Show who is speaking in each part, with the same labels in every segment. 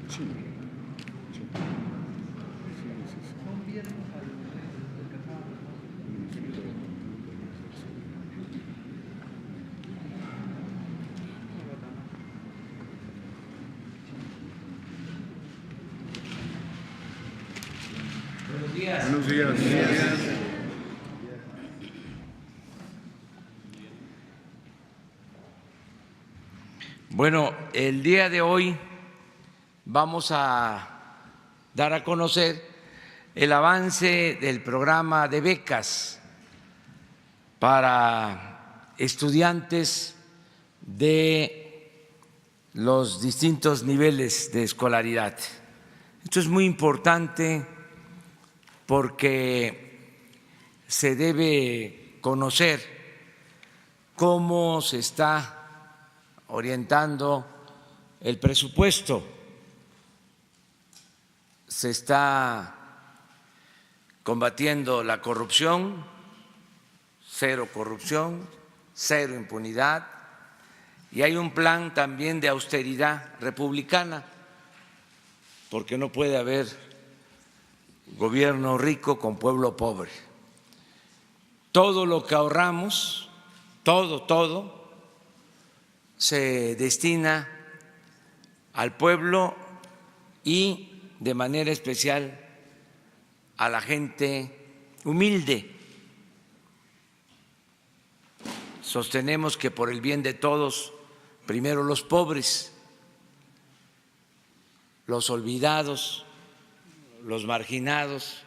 Speaker 1: Sí, sí.
Speaker 2: Buenos días.
Speaker 1: Buenos días. Buenos días.
Speaker 2: Bueno, el día de hoy vamos a dar a conocer el avance del programa de becas para estudiantes de los distintos niveles de escolaridad. Esto es muy importante porque se debe conocer cómo se está orientando el presupuesto, se está combatiendo la corrupción, cero corrupción, cero impunidad, y hay un plan también de austeridad republicana, porque no puede haber gobierno rico con pueblo pobre. Todo lo que ahorramos, todo, se destina al pueblo y de manera especial a la gente humilde. Sostenemos que por el bien de todos, primero los pobres, los olvidados, los marginados.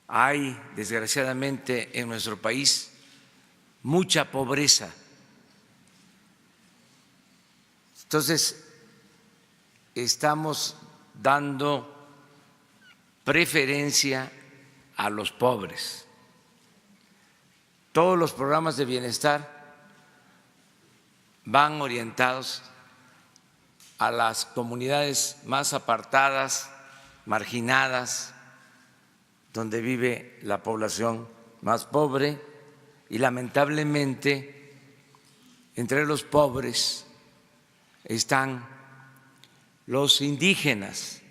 Speaker 2: Hay, desgraciadamente, en nuestro país mucha pobreza. Entonces, estamos dando preferencia a los pobres. Todos los programas de bienestar van orientados a las comunidades más apartadas, marginadas, donde vive la población más pobre, y lamentablemente entre los pobres están los indígenas,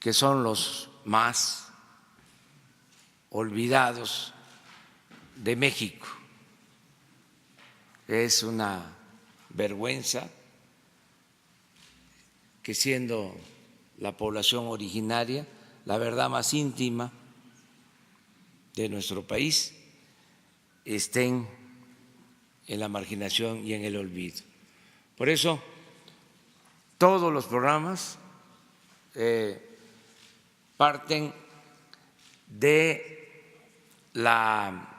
Speaker 2: que son los más olvidados de México. Es una vergüenza que, siendo la población originaria, la verdad más íntima de nuestro país, estén en la marginación y en el olvido. Por eso, todos los programas parten de la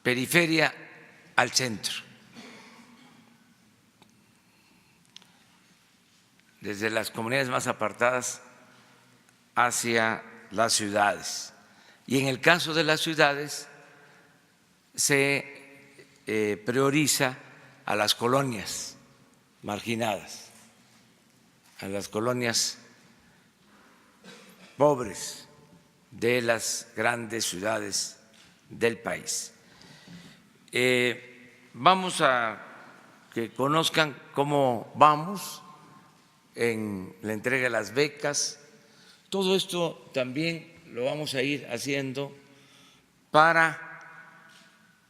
Speaker 2: periferia al centro, desde las comunidades más apartadas hacia las ciudades. Y en el caso de las ciudades se prioriza a las colonias marginadas, a las colonias pobres de las grandes ciudades del país. Vamos a que conozcan cómo vamos en la entrega de las becas. Todo esto también lo vamos a ir haciendo para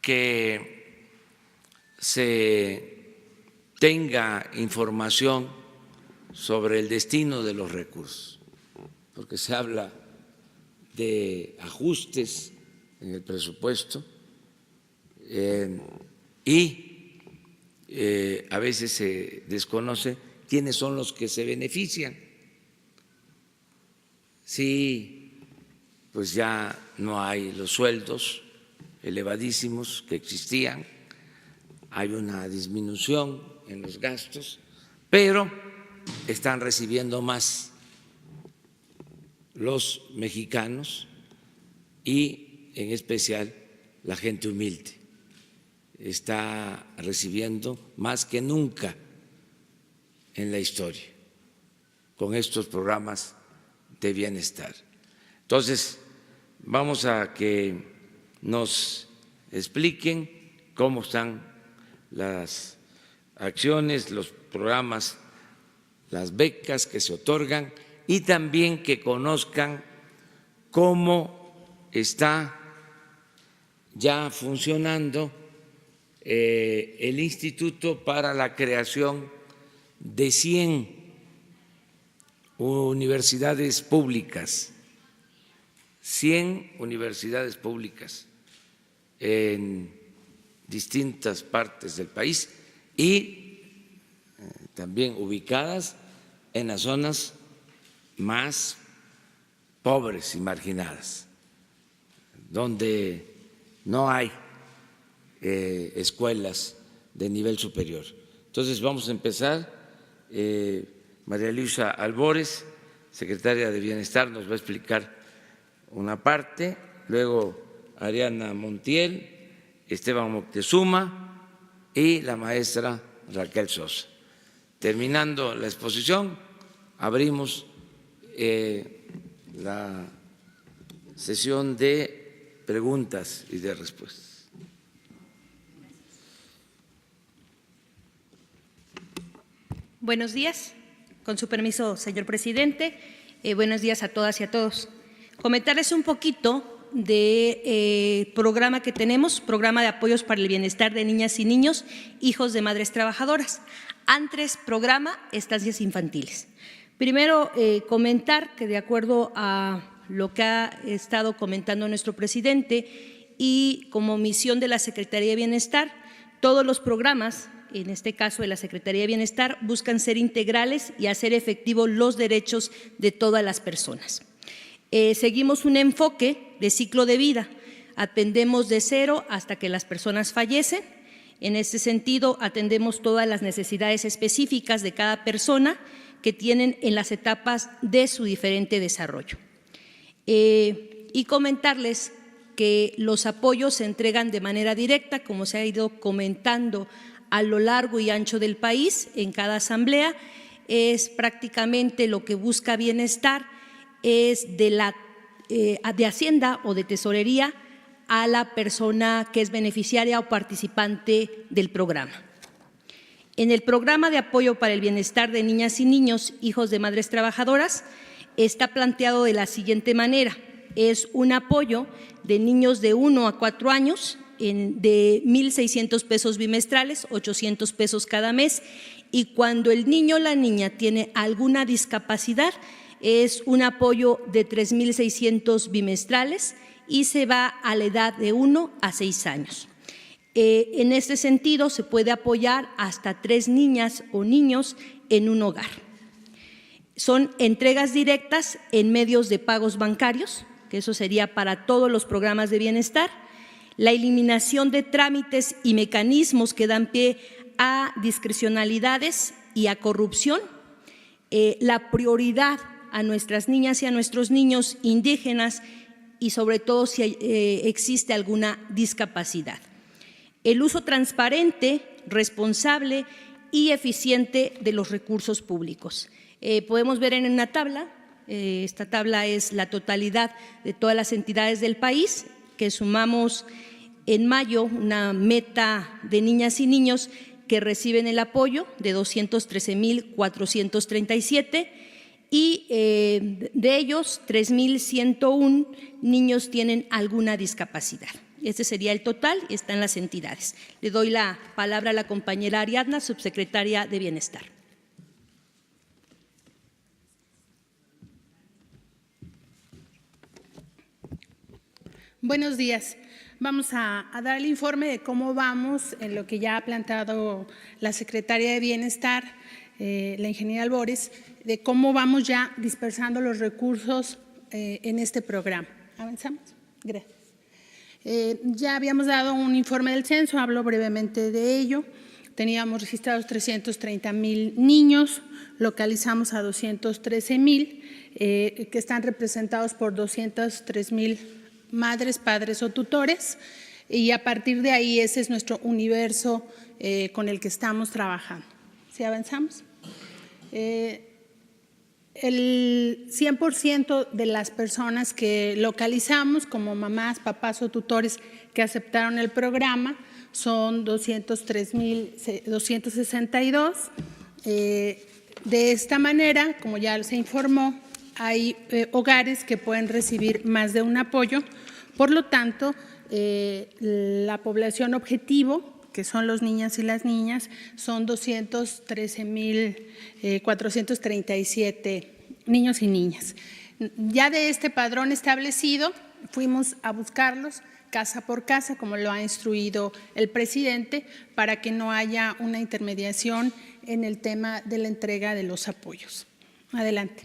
Speaker 2: que se tenga información sobre el destino de los recursos, porque se habla de ajustes en el presupuesto y a veces se desconoce quiénes son los que se benefician. Sí, pues ya no hay los sueldos elevadísimos que existían, hay una disminución en los gastos, pero están recibiendo más los mexicanos y en especial la gente humilde. Está recibiendo más que nunca en la historia con estos programas de bienestar. Entonces, vamos a que nos expliquen cómo están las acciones, los programas las becas que se otorgan y también que conozcan cómo está ya funcionando el Instituto para la creación de 100 universidades públicas, 100 universidades públicas en distintas partes del país y también ubicadas en las zonas más pobres y marginadas, donde no hay escuelas de nivel superior. Entonces vamos a empezar. María Luisa Albores, secretaria de Bienestar, nos va a explicar una parte, luego Ariana Montiel, Esteban Moctezuma y la maestra Raquel Sosa. Terminando la exposición, abrimos la sesión de preguntas y de respuestas.
Speaker 3: Buenos días. Con su permiso, señor presidente. Buenos días a todas y a todos. Comentarles un poquito del programa que tenemos, programa de apoyos para el bienestar de niñas y niños, hijos de madres trabajadoras. Antes, programa estancias infantiles. Primero, comentar que de acuerdo a lo que ha estado comentando nuestro presidente y como misión de la Secretaría de Bienestar, todos los programas, en este caso de la Secretaría de Bienestar, buscan ser integrales y hacer efectivos los derechos de todas las personas. Seguimos un enfoque de ciclo de vida, atendemos de cero hasta que las personas fallecen. En este sentido, atendemos todas las necesidades específicas de cada persona que tienen en las etapas de su diferente desarrollo. Y comentarles que los apoyos se entregan de manera directa, como se ha ido comentando a lo largo y ancho del país, en cada asamblea. Es prácticamente lo que busca Bienestar, es de Hacienda o de Tesorería a la persona que es beneficiaria o participante del programa. En el programa de apoyo para el bienestar de niñas y niños, hijos de madres trabajadoras, está planteado de la siguiente manera. Es un apoyo de niños de 1 a 4 años, de 1,600 pesos bimestrales, 800 pesos cada mes, y cuando el niño o la niña tiene alguna discapacidad es un apoyo de 3,600 bimestrales y se va a la edad de 1 a 6 años. En este sentido se puede apoyar hasta 3 niñas o niños en un hogar. Son entregas directas en medios de pagos bancarios, que eso sería para todos los programas de bienestar, la eliminación de trámites y mecanismos que dan pie a discrecionalidades y a corrupción, la prioridad a nuestras niñas y a nuestros niños indígenas y sobre todo si existe alguna discapacidad. El uso transparente, responsable y eficiente de los recursos públicos. Podemos ver en una tabla, esta tabla es la totalidad de todas las entidades del país, que sumamos en mayo una meta de niñas y niños que reciben el apoyo de 213,437 y de ellos 3,101 niños tienen alguna discapacidad. Este sería el total y están las entidades. Le doy la palabra a la compañera Ariadna, subsecretaria de Bienestar.
Speaker 4: Buenos días. Vamos a dar el informe de cómo vamos en lo que ya ha planteado la Secretaría de Bienestar, la ingeniera Albores, de cómo vamos ya dispersando los recursos en este programa. ¿Avanzamos? Gracias. Ya habíamos dado un informe del censo, hablo brevemente de ello. Teníamos registrados 330,000 niños, localizamos a 213,000, que están representados por 203,000 madres, padres o tutores, y a partir de ahí ese es nuestro universo con el que estamos trabajando. ¿Sí avanzamos? El 100% de las personas que localizamos como mamás, papás o tutores que aceptaron el programa son 203,262. De esta manera, como ya se informó, hay hogares que pueden recibir más de un apoyo. Por lo tanto, la población objetivo, que son los niños y las niñas, son 213,437 niños y niñas. Ya de este padrón establecido, fuimos a buscarlos casa por casa, como lo ha instruido el presidente, para que no haya una intermediación en el tema de la entrega de los apoyos. Adelante.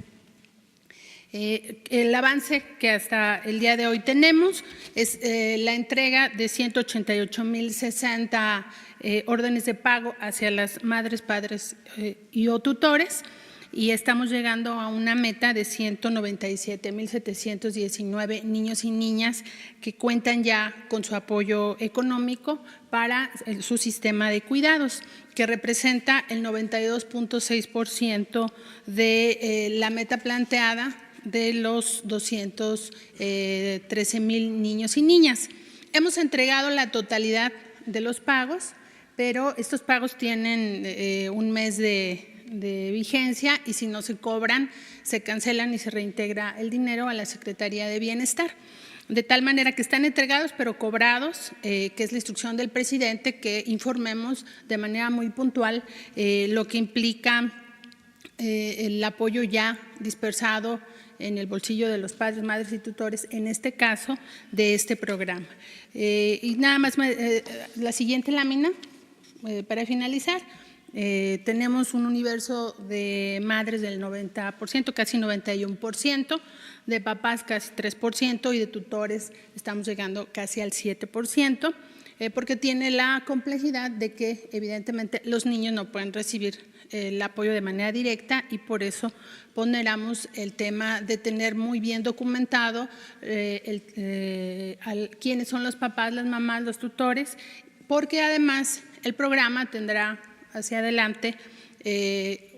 Speaker 4: El avance que hasta el día de hoy tenemos es la entrega de 188,060 órdenes de pago hacia las madres, padres y o tutores, y estamos llegando a una meta de 197,719 niños y niñas que cuentan ya con su apoyo económico para su sistema de cuidados, que representa el 92.6% de la meta planteada de los 213,000 niños y niñas. Hemos entregado la totalidad de los pagos, pero estos pagos tienen un mes de vigencia y si no se cobran, se cancelan y se reintegra el dinero a la Secretaría de Bienestar. De tal manera que están entregados pero cobrados, que es la instrucción del presidente, que informemos de manera muy puntual lo que implica el apoyo ya dispersado en el bolsillo de los padres, madres y tutores, en este caso, de este programa. Y nada más, la siguiente lámina, para finalizar. Tenemos un universo de madres del 90%, casi 91%, de papás casi 3% y de tutores estamos llegando casi al 7%, porque tiene la complejidad de que evidentemente los niños no pueden recibir el apoyo de manera directa y por eso ponderamos el tema de tener muy bien documentado quiénes son los papás, las mamás, los tutores, porque además el programa tendrá hacia adelante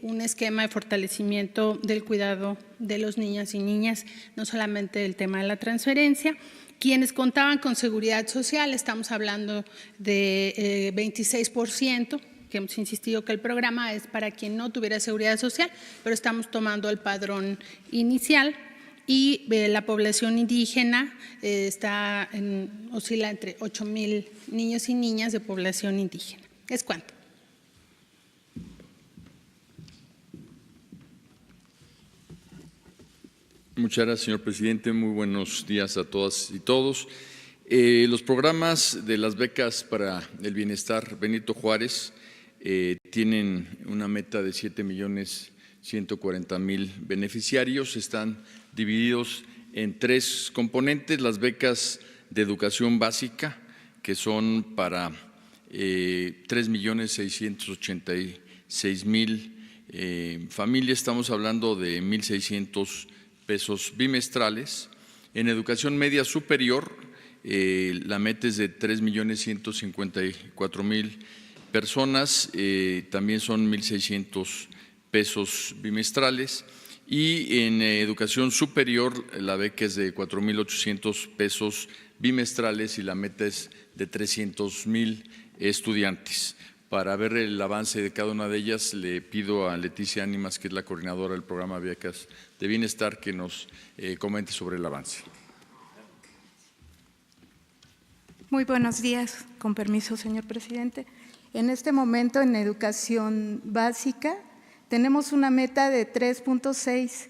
Speaker 4: un esquema de fortalecimiento del cuidado de los niños y niñas, no solamente el tema de la transferencia. Quienes contaban con seguridad social, estamos hablando de 26%, que hemos insistido que el programa es para quien no tuviera seguridad social, pero estamos tomando el padrón inicial. Y la población indígena oscila entre 8,000 niños y niñas de población indígena. ¿Es cuánto?
Speaker 1: Muchas gracias, señor presidente. Muy buenos días a todas y todos. Los programas de las becas para el bienestar Benito Juárez tienen una meta de 7,140,000 beneficiarios. Están divididos en 3 componentes: las becas de educación básica, que son para 3,686,000 familias. Estamos hablando de 1,600 pesos bimestrales. En educación media superior, la meta es de 3,154,000 personas, también son 1,600 pesos bimestrales. Y en educación superior, la beca es de 4,800 pesos bimestrales y la meta es de 300,000 estudiantes. Para ver el avance de cada una de ellas, le pido a Leticia Ánimas, que es la coordinadora del programa Becas de Bienestar, que nos comente sobre el avance.
Speaker 5: Muy buenos días, con permiso, señor presidente. En este momento, en educación básica, tenemos una meta de 3.6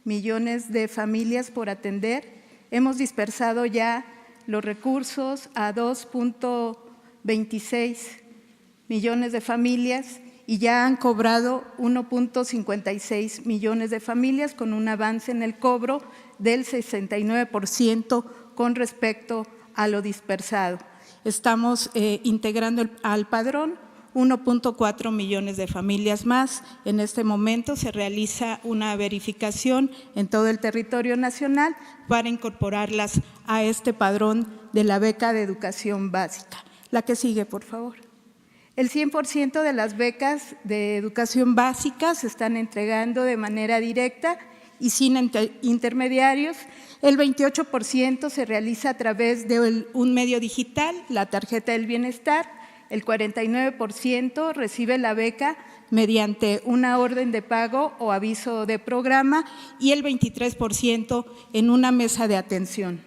Speaker 5: millones de familias por atender. Hemos dispersado ya los recursos a 2.26 millones de familias y ya han cobrado 1.56 millones de familias, con un avance en el cobro del 69% con respecto a lo dispersado. Estamos integrando al padrón 1.4 millones de familias más. En este momento se realiza una verificación en todo el territorio nacional para incorporarlas a este padrón de la beca de educación básica. La que sigue, por favor. El 100% de las becas de educación básica se están entregando de manera directa y sin intermediarios. El 28% se realiza a través de un medio digital, la tarjeta del bienestar, el 49% recibe la beca mediante una orden de pago o aviso de programa y el 23% en una mesa de atención.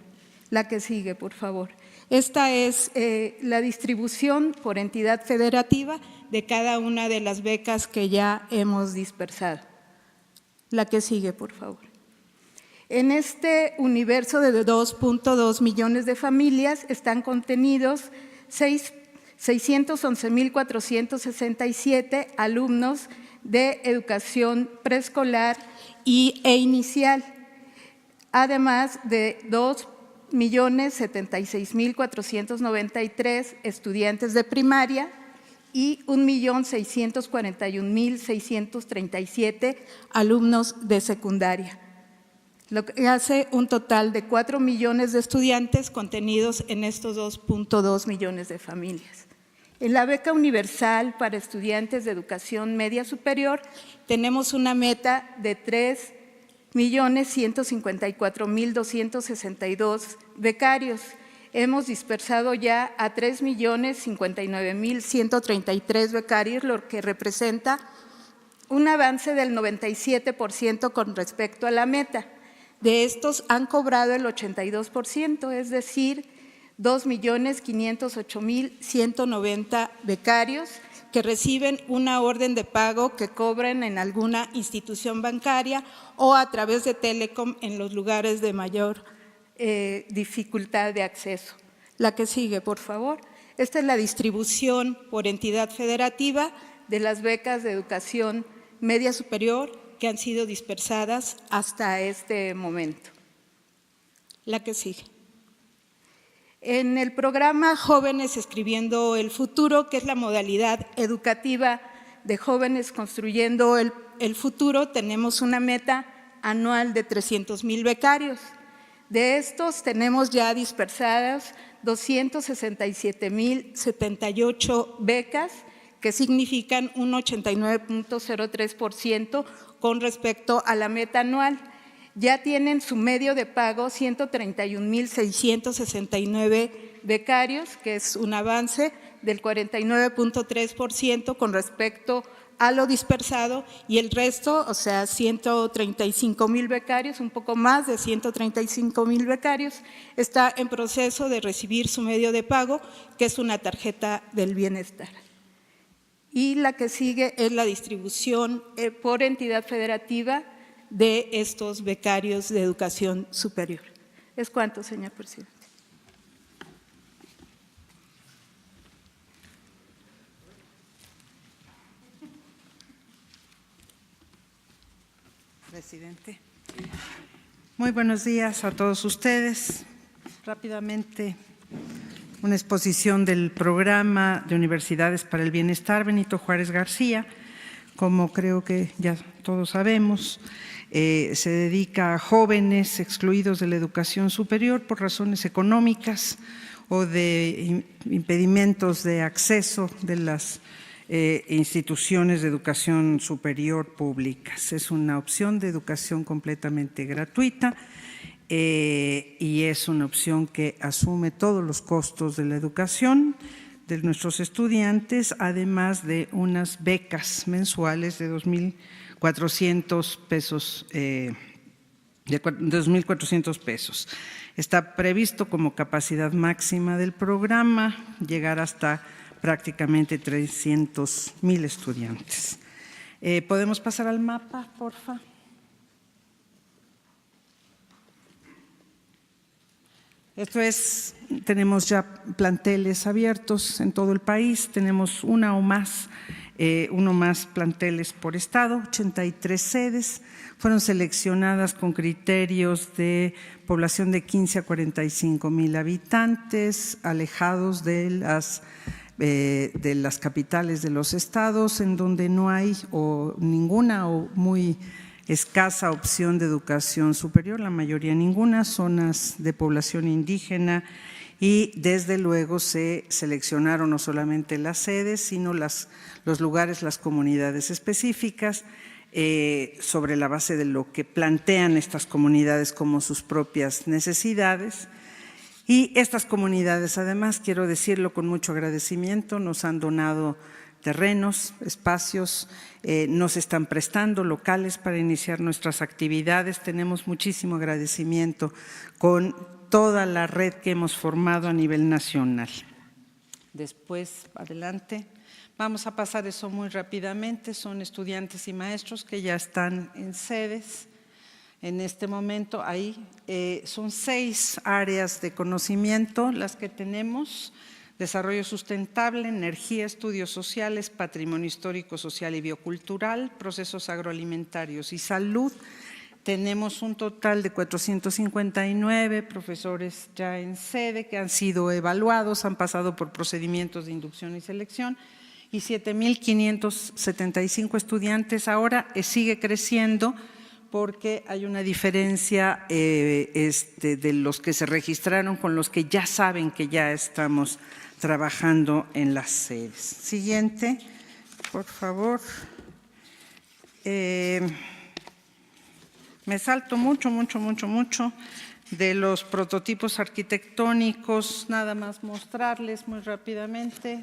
Speaker 5: La que sigue, por favor. Esta es la distribución por entidad federativa de cada una de las becas que ya hemos dispersado. La que sigue, por favor. En este universo de 2.2 millones de familias están contenidos 611,467 alumnos de educación preescolar e inicial, además de 2,076,493 estudiantes de primaria y 1,641,637 alumnos de secundaria, lo que hace un total de 4 millones de estudiantes contenidos en estos 2.2 millones de familias. En la beca universal para estudiantes de educación media superior tenemos una meta de 3,154,262 becarios. Hemos dispersado ya a 3,059,133 becarios, lo que representa un avance del 97% con respecto a la meta. De estos han cobrado el 82%, es decir, 2,508,190 becarios que reciben una orden de pago que cobran en alguna institución bancaria o a través de Telecom en los lugares de mayor dificultad de acceso. La que sigue, por favor. Esta es la distribución por entidad federativa de las becas de educación media superior que han sido dispersadas hasta este momento. La que sigue. En el programa Jóvenes Escribiendo el Futuro, que es la modalidad educativa de Jóvenes Construyendo el Futuro, tenemos una meta anual de 300,000 becarios. De estos tenemos ya dispersadas 267,078 becas, que significan un 89,03% con respecto a la meta anual. Ya tienen su medio de pago 131,669 becarios, que es un avance del 49,3% con respecto a lo dispersado, y el resto, o sea, 135,000 becarios, un poco más de 135,000 becarios, está en proceso de recibir su medio de pago, que es una tarjeta del bienestar. Y la que sigue es la distribución por entidad federativa de estos becarios de educación superior. ¿Es cuánto, señor presidente?
Speaker 6: Presidente. Muy buenos días a todos ustedes. Rápidamente, una exposición del programa de Universidades para el Bienestar Benito Juárez García. Como creo que ya todos sabemos, se dedica a jóvenes excluidos de la educación superior por razones económicas o de impedimentos de acceso de las instituciones de educación superior públicas. Es una opción de educación completamente gratuita y es una opción que asume todos los costos de la educación de nuestros estudiantes, además de unas becas mensuales de 2,400 pesos. Está previsto como capacidad máxima del programa llegar hasta prácticamente 300,000 estudiantes. ¿Podemos pasar al mapa, por favor? Esto es, tenemos ya planteles abiertos en todo el país, tenemos uno más planteles por estado, 83 sedes, fueron seleccionadas con criterios de población de 15 a 45,000 habitantes, alejados de las capitales de los estados, en donde no hay ninguna o muy escasa opción de educación superior, la mayoría ninguna, zonas de población indígena, y desde luego se seleccionaron no solamente las sedes, sino los lugares, las comunidades específicas, sobre la base de lo que plantean estas comunidades como sus propias necesidades. Y estas comunidades, además, quiero decirlo con mucho agradecimiento, nos han donado terrenos, espacios, nos están prestando locales para iniciar nuestras actividades. Tenemos muchísimo agradecimiento con toda la red que hemos formado a nivel nacional. Después, adelante. Vamos a pasar eso muy rápidamente. Son estudiantes y maestros que ya están en sedes. En este momento, ahí son 6 áreas de conocimiento las que tenemos: desarrollo sustentable, energía, estudios sociales, patrimonio histórico, social y biocultural, procesos agroalimentarios y salud. Tenemos un total de 459 profesores ya en sede que han sido evaluados, han pasado por procedimientos de inducción y selección, y 7.575 estudiantes. Ahora sigue creciendo porque hay una diferencia de los que se registraron con los que ya saben que ya estamos trabajando en las sedes. Siguiente, por favor. Me salto mucho de los prototipos arquitectónicos, nada más mostrarles muy rápidamente.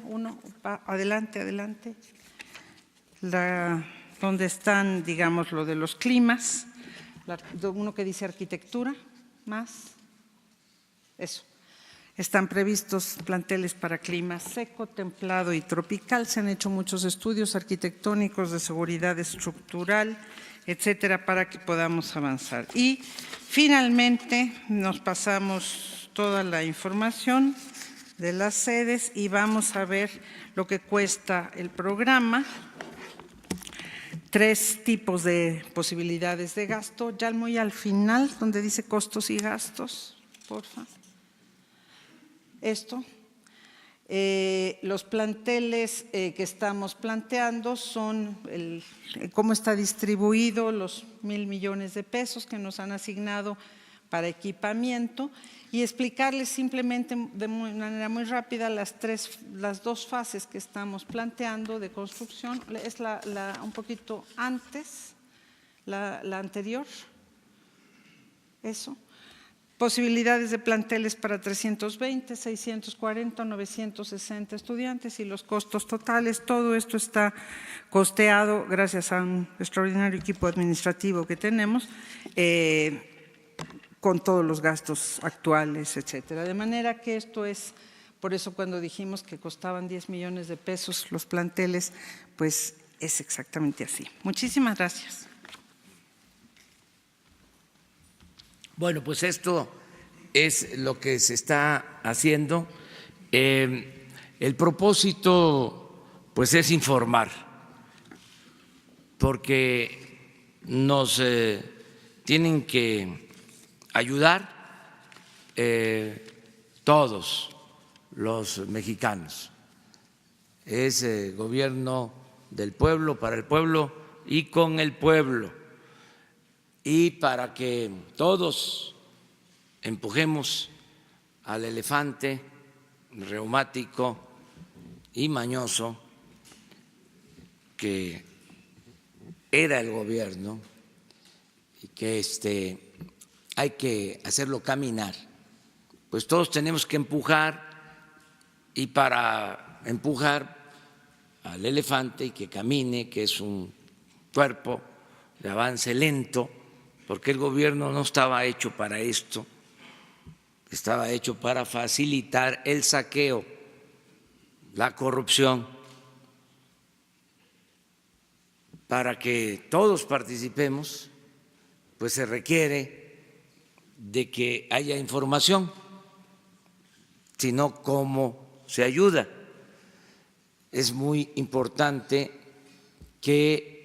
Speaker 6: Adelante. Donde están, digamos, lo de los climas, uno que dice arquitectura, más, eso. Están previstos planteles para clima seco, templado y tropical. Se han hecho muchos estudios arquitectónicos de seguridad estructural, etcétera, para que podamos avanzar. Y finalmente nos pasamos toda la información de las sedes y vamos a ver lo que cuesta el programa. 3 tipos de posibilidades de gasto. Ya muy al final, donde dice costos y gastos, por favor. Esto. Los planteles que estamos planteando son cómo está distribuido los 1.000 millones de pesos que nos han asignado para equipamiento, y explicarles simplemente de manera muy rápida las 2 fases que estamos planteando de construcción. Es un poquito antes, la anterior, eso. Posibilidades de planteles para 320, 640, 960 estudiantes y los costos totales. Todo esto está costeado gracias a un extraordinario equipo administrativo que tenemos, con todos los gastos actuales, etcétera. De manera que esto es, por eso cuando dijimos que costaban 10 millones de pesos los planteles, pues es exactamente así. Muchísimas gracias.
Speaker 2: Bueno, pues esto es lo que se está haciendo. El propósito, pues, es informar, porque nos tienen que ayudar todos los mexicanos. Es gobierno del pueblo, para el pueblo y con el pueblo. Y para que todos empujemos al elefante reumático y mañoso que era el gobierno, y que hay que hacerlo caminar, pues todos tenemos que empujar, y para empujar al elefante y que camine, que es un cuerpo de avance lento, porque el gobierno no estaba hecho para esto, estaba hecho para facilitar el saqueo, la corrupción, para que todos participemos, pues se requiere de que haya información, si no, ¿cómo se ayuda? Es muy importante que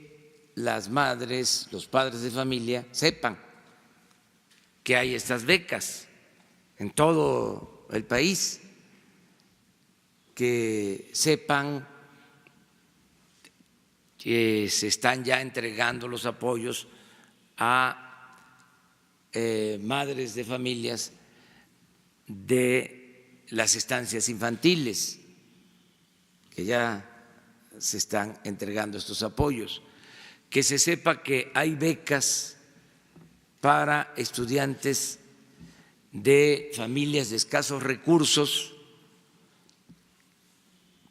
Speaker 2: las madres, los padres de familia sepan que hay estas becas en todo el país, que sepan que se están ya entregando los apoyos a madres de familias de las estancias infantiles, que ya se están entregando estos apoyos, que se sepa que hay becas para estudiantes de familias de escasos recursos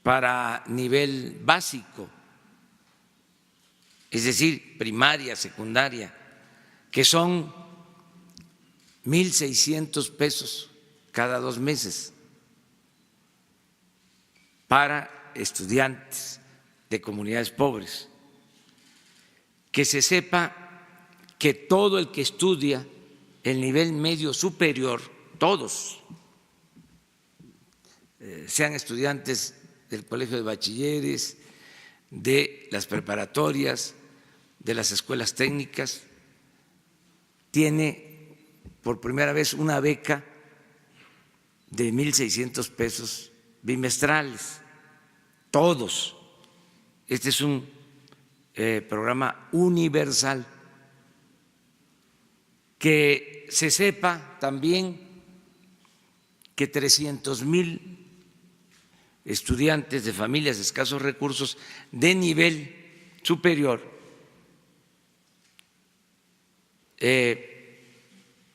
Speaker 2: para nivel básico, es decir, primaria, secundaria, que son 1,600 pesos cada 2 meses para estudiantes de comunidades pobres. Que se sepa que todo el que estudia el nivel medio superior, todos, sean estudiantes del Colegio de Bachilleres, de las preparatorias, de las escuelas técnicas, tiene por primera vez una beca de 1,600 pesos bimestrales, todos. Este es un programa universal. Que se sepa también que 300,000 estudiantes de familias de escasos recursos de nivel superior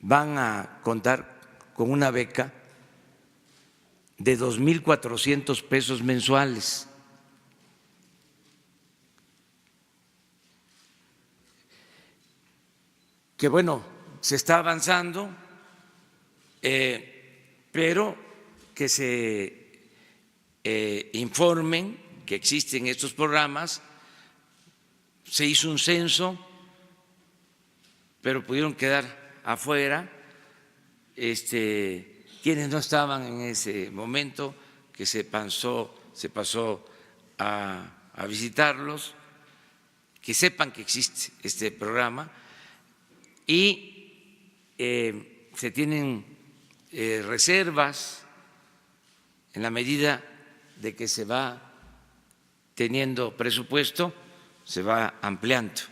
Speaker 2: van a contar con una beca de 2,400 pesos mensuales. Que bueno, se está avanzando, pero que se informen que existen estos programas. Se hizo un censo, pero pudieron quedar afuera quienes no estaban en ese momento, que se pasó a visitarlos, que sepan que existe este programa y se tienen reservas en la medida de que se va teniendo presupuesto, se va ampliando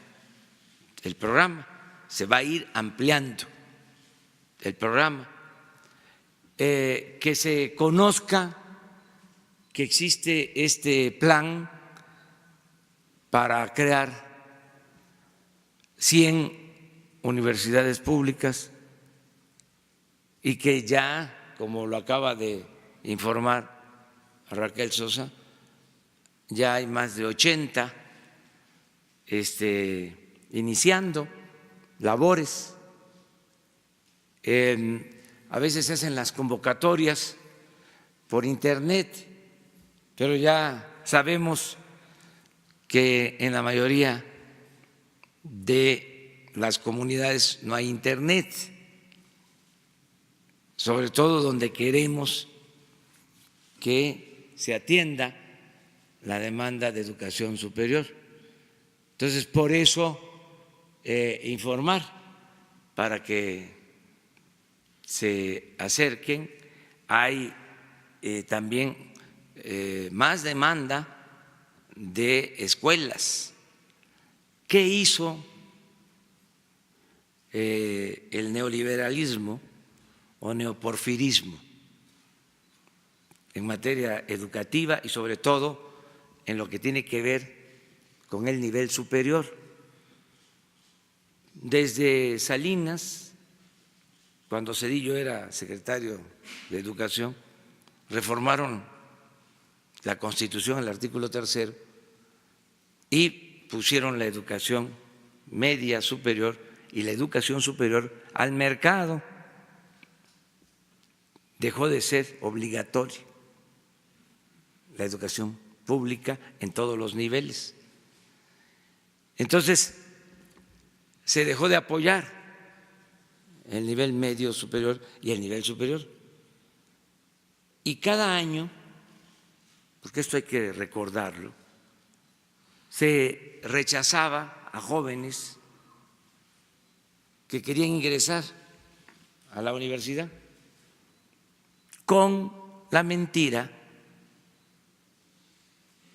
Speaker 2: el programa, se va a ir ampliando el programa, que se conozca que existe este plan para crear 100 universidades públicas y que ya, como lo acaba de informar Raquel Sosa, ya hay más de 80 iniciando labores. A veces se hacen las convocatorias por internet, pero ya sabemos que en la mayoría de las comunidades no hay internet, sobre todo donde queremos que se atienda la demanda de educación superior. Entonces, por eso informar para que se acerquen. Hay también más demanda de escuelas. ¿Qué hizo el neoliberalismo o neoporfirismo en materia educativa y sobre todo en lo que tiene que ver con el nivel superior? Desde Salinas, cuando Zedillo era secretario de Educación, reformaron la Constitución, el artículo 3, y pusieron la educación media superior y la educación superior al mercado. Dejó de ser obligatoria la educación pública en todos los niveles. Entonces, se dejó de apoyar el nivel medio superior y el nivel superior. Y cada año, porque esto hay que recordarlo, se rechazaba a jóvenes que querían ingresar a la universidad con la mentira,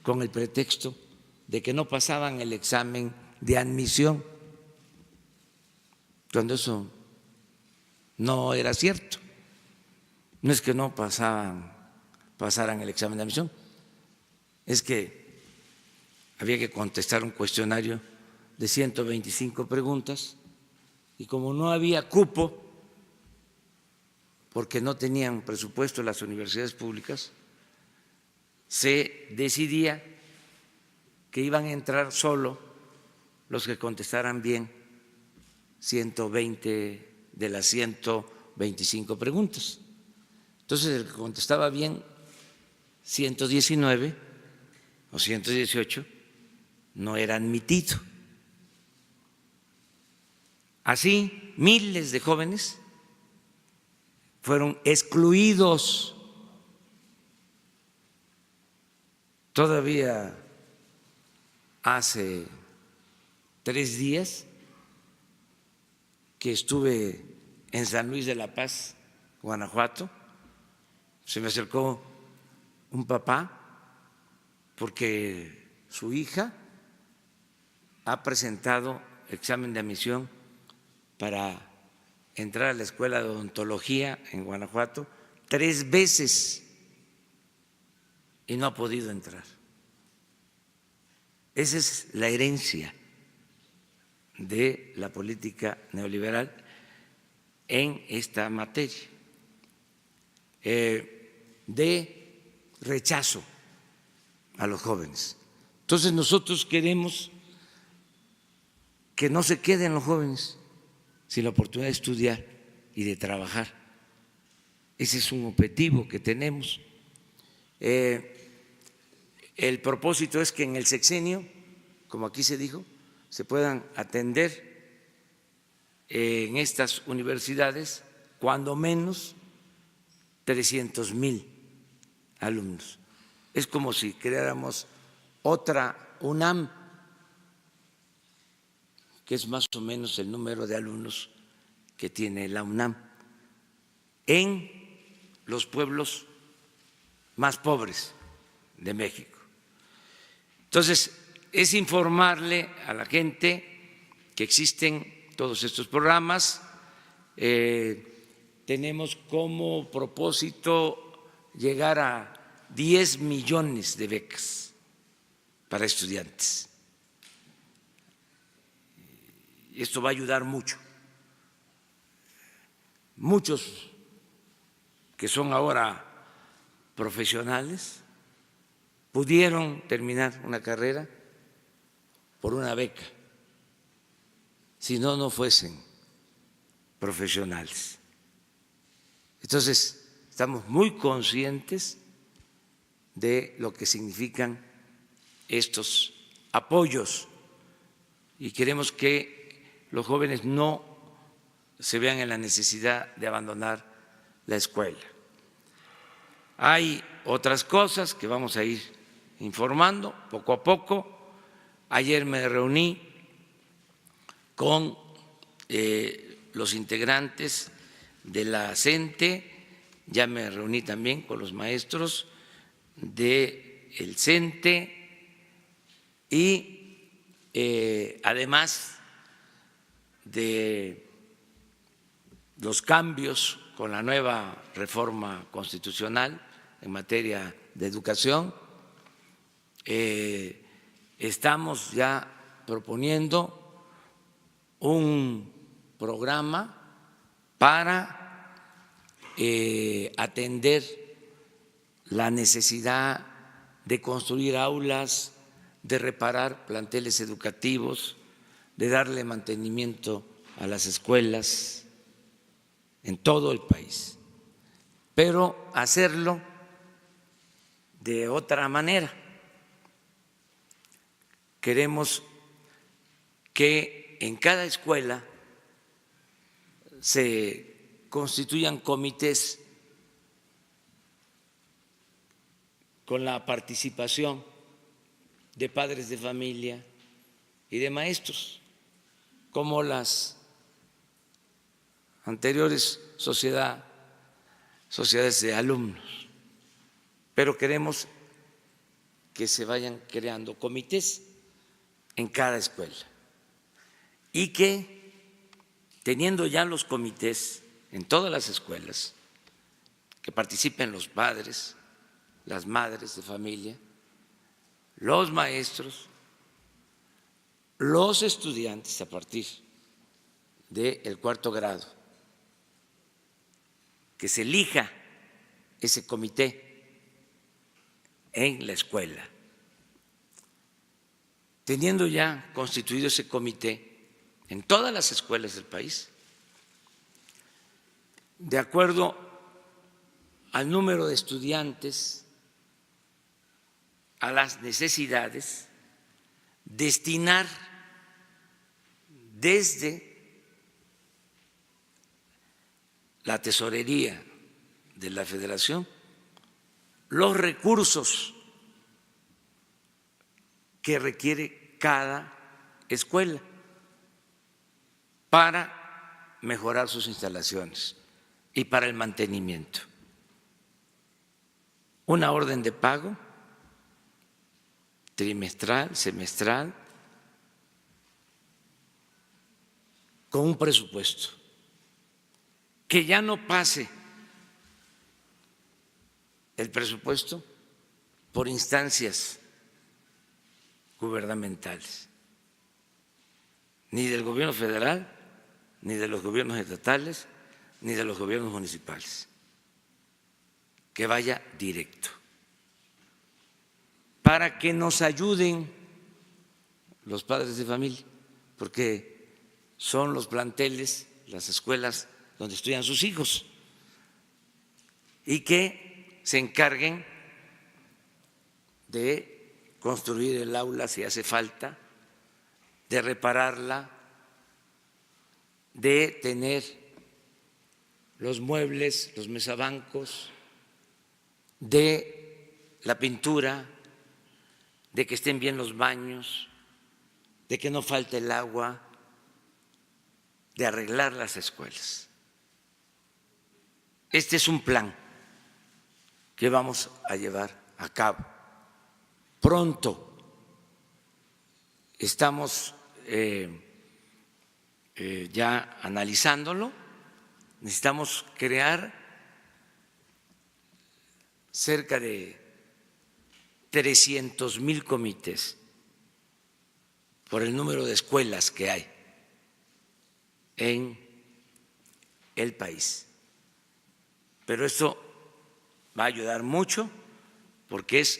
Speaker 2: con el pretexto de que no pasaban el examen de admisión, cuando eso no era cierto. No es que no pasaran el examen de admisión, es que había que contestar un cuestionario de 125 preguntas y como no había cupo porque no tenían presupuesto las universidades públicas, se decidía que iban a entrar solo los que contestaran bien 120 de las 125 preguntas. Entonces, el que contestaba bien 119 o 118 no era admitido. Así, miles de jóvenes fueron excluidos. Todavía hace 3 días que estuve en San Luis de la Paz, Guanajuato, se me acercó un papá porque su hija ha presentado examen de admisión para entrar a la Escuela de Odontología en Guanajuato 3 veces y no ha podido entrar. Esa es la herencia de la política neoliberal en esta materia, de rechazo a los jóvenes. Entonces nosotros queremos que no se queden los jóvenes sin la oportunidad de estudiar y de trabajar. Ese es un objetivo que tenemos. El propósito es que en el sexenio, como aquí se dijo, se puedan atender en estas universidades cuando menos 300,000 alumnos. Es como si creáramos otra UNAM, que es más o menos el número de alumnos que tiene la UNAM, en los pueblos más pobres de México. Entonces, es informarle a la gente que existen todos estos programas. Tenemos como propósito llegar a 10 millones de becas para estudiantes. Esto va a ayudar mucho. Muchos que son ahora profesionales pudieron terminar una carrera por una beca, si no, no fuesen profesionales. Entonces, estamos muy conscientes de lo que significan estos apoyos y queremos que los jóvenes no se vean en la necesidad de abandonar la escuela. Hay otras cosas que vamos a ir informando poco a poco. Ayer me reuní con los integrantes de la CENTE, ya me reuní también con los maestros del CENTE y además de los cambios con la nueva reforma constitucional en materia de educación, estamos ya proponiendo un programa para atender la necesidad de construir aulas, de reparar planteles educativos, de darle mantenimiento a las escuelas en todo el país, pero hacerlo de otra manera. Queremos que en cada escuela se constituyan comités con la participación de padres de familia y de maestros, como las anteriores sociedades de alumnos, pero queremos que se vayan creando comités en cada escuela y que, teniendo ya los comités en todas las escuelas, que participen los padres, las madres de familia, los maestros, los estudiantes a partir del 4º grado, que se elija ese comité en la escuela. Teniendo ya constituido ese comité en todas las escuelas del país, de acuerdo al número de estudiantes, a las necesidades, destinar desde la tesorería de la Federación los recursos que requiere cada escuela para mejorar sus instalaciones y para el mantenimiento. Una orden de pago trimestral, semestral, con un presupuesto que ya no pase el presupuesto por instancias gubernamentales, ni del gobierno federal, ni de los gobiernos estatales, ni de los gobiernos municipales, que vaya directo, para que nos ayuden los padres de familia, porque son los planteles, las escuelas donde estudian sus hijos, y que se encarguen de construir el aula si hace falta, de repararla, de tener los muebles, los mesabancos, de la pintura, de que estén bien los baños, de que no falte el agua, de arreglar las escuelas. Este es un plan que vamos a llevar a cabo pronto. Estamos ya analizándolo. Necesitamos crear cerca de 300,000 comités por el número de escuelas que hay en el país. Pero esto va a ayudar mucho porque es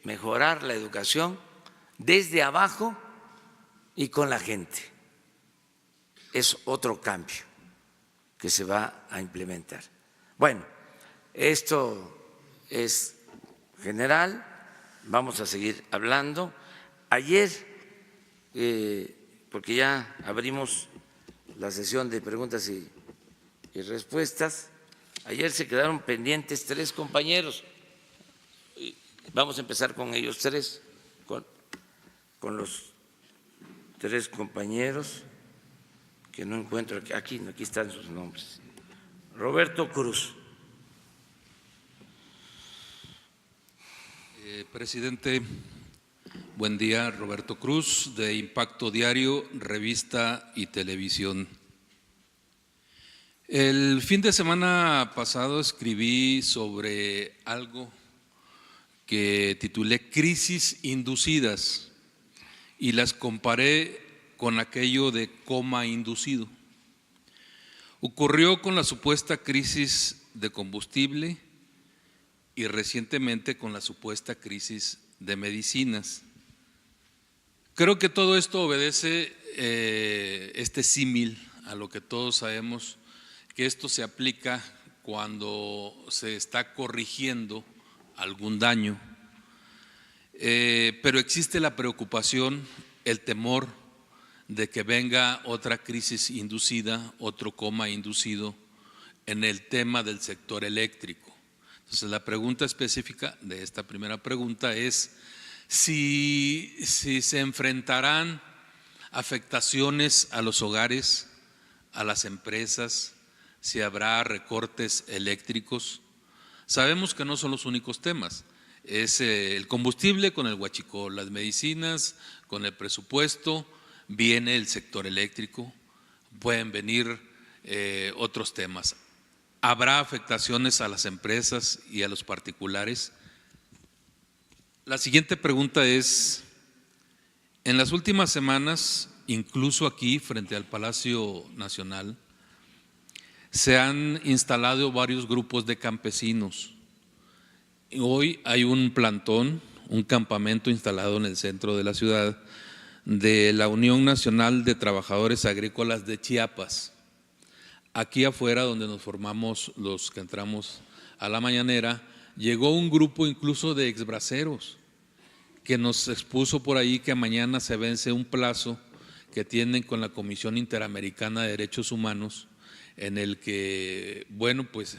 Speaker 2: mejorar la educación desde abajo y con la gente. Es otro cambio que se va a implementar. Bueno, esto es general, vamos a seguir hablando. Ayer, porque ya abrimos la sesión de preguntas y respuestas, ayer se quedaron pendientes 3 compañeros. Vamos a empezar con ellos 3, con los 3 compañeros que no encuentro aquí están sus nombres. Roberto Cruz.
Speaker 7: Presidente, buen día. Roberto Cruz, de Impacto Diario, Revista y Televisión. El fin de semana pasado escribí sobre algo que titulé Crisis inducidas y las comparé con aquello de coma inducido. Ocurrió con la supuesta crisis de combustible y recientemente con la supuesta crisis de medicinas. Creo que todo esto obedece este símil a lo que todos sabemos, que esto se aplica cuando se está corrigiendo algún daño, pero existe la preocupación, el temor de que venga otra crisis inducida, otro coma inducido en el tema del sector eléctrico. Entonces, la pregunta específica de esta primera pregunta es si se enfrentarán afectaciones a los hogares, a las empresas, si habrá recortes eléctricos. Sabemos que no son los únicos temas, es el combustible con el huachicol, las medicinas con el presupuesto, viene el sector eléctrico, pueden venir otros temas. ¿Habrá afectaciones a las empresas y a los particulares? La siguiente pregunta es, en las últimas semanas, incluso aquí frente al Palacio Nacional, Se han instalado varios grupos de campesinos. Hoy hay un plantón, un campamento instalado en el centro de la ciudad de la Unión Nacional de Trabajadores Agrícolas de Chiapas. Aquí afuera, donde nos formamos los que entramos a la mañanera, llegó un grupo incluso de exbraceros que nos expuso por ahí que mañana se vence un plazo que tienen con la Comisión Interamericana de Derechos Humanos, en el que, bueno, pues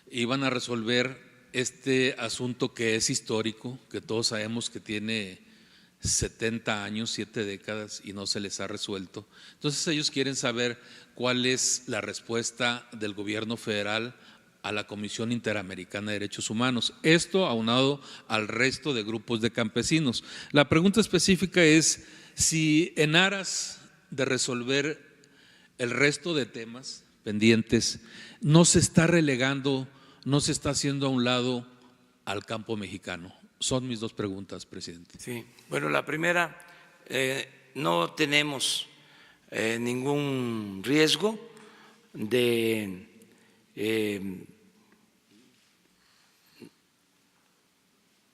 Speaker 7: iban a resolver este asunto que es histórico, que todos sabemos que tiene 70 años, 7 décadas y no se les ha resuelto. Entonces ellos quieren saber cuál es la respuesta del gobierno federal a la Comisión Interamericana de Derechos Humanos. Esto aunado al resto de grupos de campesinos. La pregunta específica es si en aras de resolver el resto de temas pendientes no se está relegando, no se está haciendo a un lado al campo mexicano. Son mis dos preguntas, presidente.
Speaker 2: Sí, bueno, la primera, no tenemos ningún riesgo de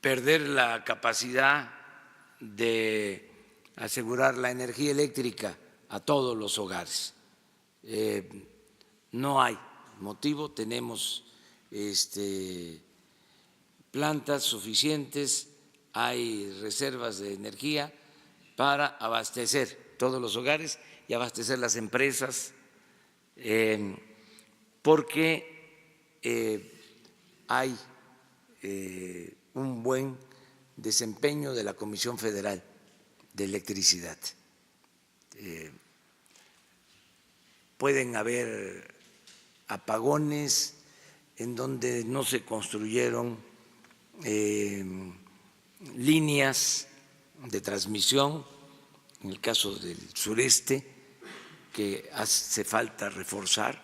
Speaker 2: perder la capacidad de asegurar la energía eléctrica a todos los hogares. No hay motivo, tenemos plantas suficientes, hay reservas de energía para abastecer todos los hogares y abastecer las empresas, porque hay un buen desempeño de la Comisión Federal de Electricidad. Pueden haber apagones en donde no se construyeron líneas de transmisión, en el caso del sureste, que hace falta reforzar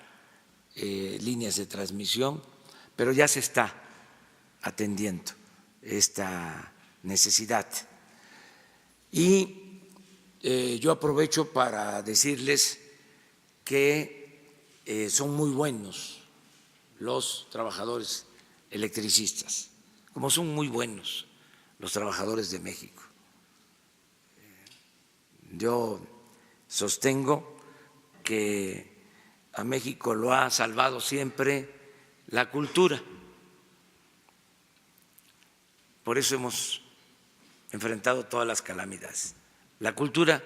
Speaker 2: líneas de transmisión, pero ya se está atendiendo esta necesidad. Y yo aprovecho para decirles que son muy buenos los trabajadores electricistas, como son muy buenos los trabajadores de México. Yo sostengo que a México lo ha salvado siempre la cultura. Por eso hemos enfrentado todas las calamidades. La cultura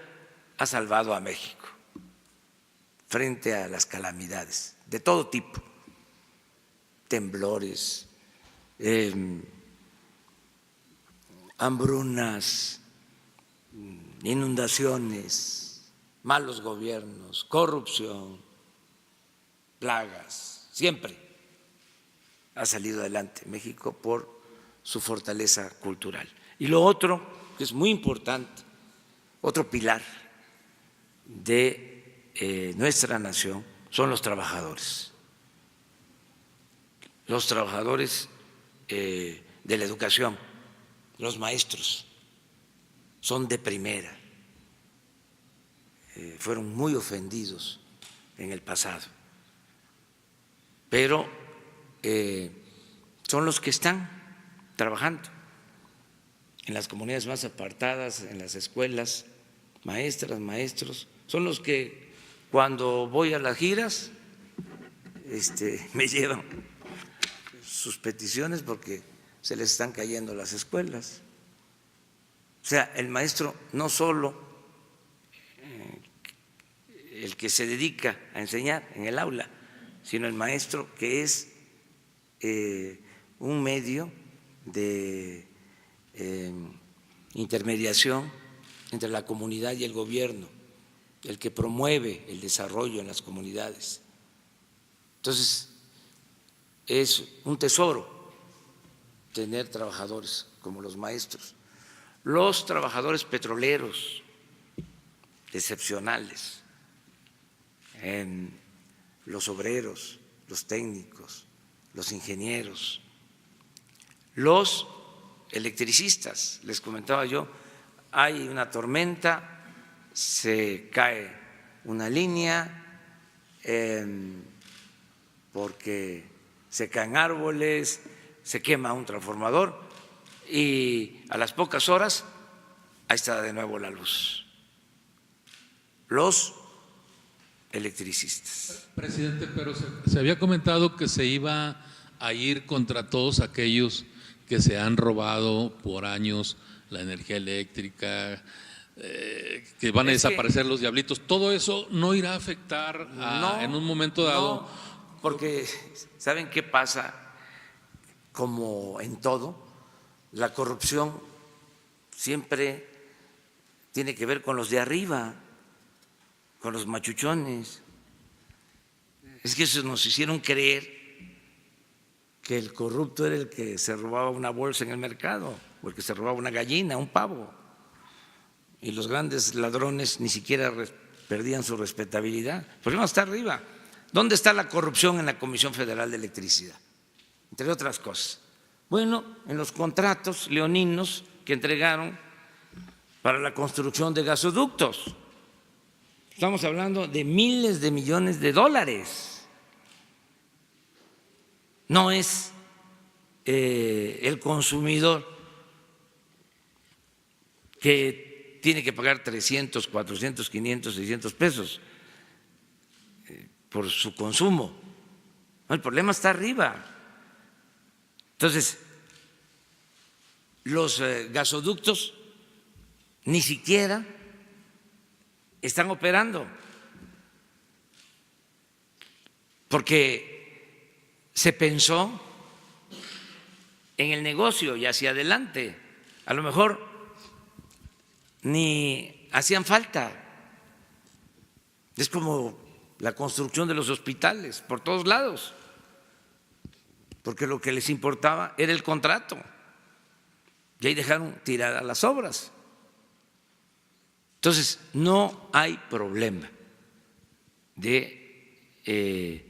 Speaker 2: ha salvado a México frente a las calamidades de todo tipo, temblores, hambrunas, inundaciones, malos gobiernos, corrupción, plagas, siempre ha salido adelante México por su fortaleza cultural. Y lo otro, que es muy importante, otro pilar de nuestra nación, son los trabajadores. Los trabajadores de la educación, los maestros, son de primera. Fueron muy ofendidos en el pasado, pero son los que están trabajando en las comunidades más apartadas, en las escuelas, maestras, maestros, son los que cuando voy a las giras me llevan sus peticiones porque se les están cayendo las escuelas. O sea, el maestro no solo el que se dedica a enseñar en el aula, sino el maestro que es un medio de intermediación entre la comunidad y el gobierno, el que promueve el desarrollo en las comunidades. Entonces, es un tesoro tener trabajadores como los maestros. Los trabajadores petroleros, excepcionales, los obreros, los técnicos, los ingenieros, los electricistas. Les comentaba yo, hay una tormenta, se cae una línea, porque se caen árboles, se quema un transformador y a las pocas horas ahí está de nuevo la luz. Los electricistas.
Speaker 7: Presidente, pero se había comentado que se iba a ir contra todos aquellos que se han robado por años la energía eléctrica, que van a desaparecer los diablitos. ¿Todo eso no irá a afectar en un momento dado?
Speaker 2: No, porque ¿saben qué pasa? Como en todo, la corrupción siempre tiene que ver con los de arriba, con los machuchones. Es que eso nos hicieron creer que el corrupto era el que se robaba una bolsa en el mercado, o el que se robaba una gallina, un pavo. Y los grandes ladrones ni siquiera perdían su respetabilidad. El problema está arriba. ¿Dónde está la corrupción en la Comisión Federal de Electricidad? Entre otras cosas. Bueno, en los contratos leoninos que entregaron para la construcción de gasoductos. Estamos hablando de miles de millones de dólares. No es el consumidor que tiene que pagar 300, 400, 500, 600 pesos por su consumo. No, el problema está arriba. Entonces, los gasoductos ni siquiera están operando, porque se pensó en el negocio y hacia adelante. A lo mejor ni hacían falta. Es como la construcción de los hospitales por todos lados, porque lo que les importaba era el contrato y ahí dejaron tiradas las obras. Entonces, no hay problema de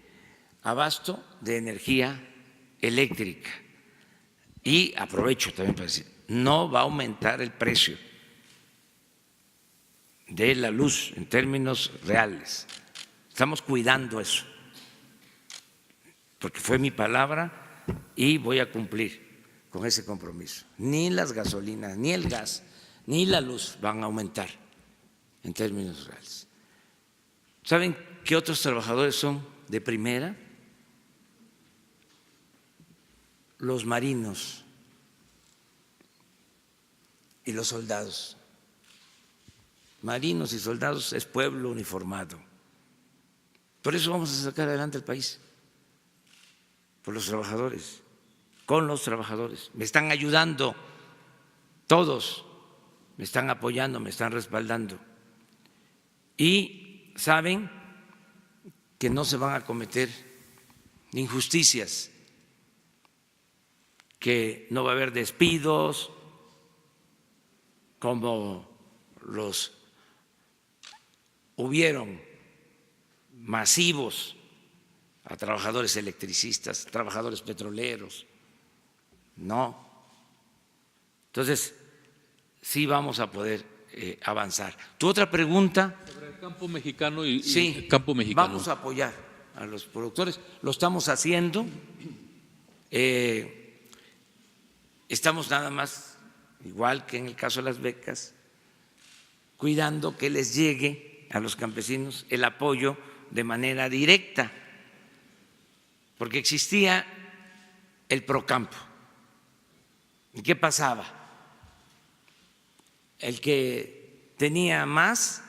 Speaker 2: abasto de energía eléctrica. Y aprovecho también para decir, no va a aumentar el precio de la luz en términos reales. Estamos cuidando eso, porque fue mi palabra y voy a cumplir con ese compromiso. Ni las gasolinas, ni el gas, ni la luz van a aumentar en términos reales. ¿Saben qué otros trabajadores son de primera? Los marinos y los soldados. Marinos y soldados es pueblo uniformado. Por eso vamos a sacar adelante el país, por los trabajadores, con los trabajadores. Me están ayudando todos, me están apoyando, me están respaldando. Y saben que no se van a cometer injusticias, que no va a haber despidos como los hubieron masivos a trabajadores electricistas, trabajadores petroleros. No. Entonces, sí vamos a poder avanzar. Tu otra pregunta.
Speaker 7: Sobre el campo mexicano y
Speaker 2: sí,
Speaker 7: el campo mexicano.
Speaker 2: Vamos a apoyar a los productores, lo estamos haciendo. Estamos nada más, igual que en el caso de las becas, cuidando que les llegue a los campesinos el apoyo de manera directa, porque existía el Procampo. ¿Y qué pasaba? El que tenía más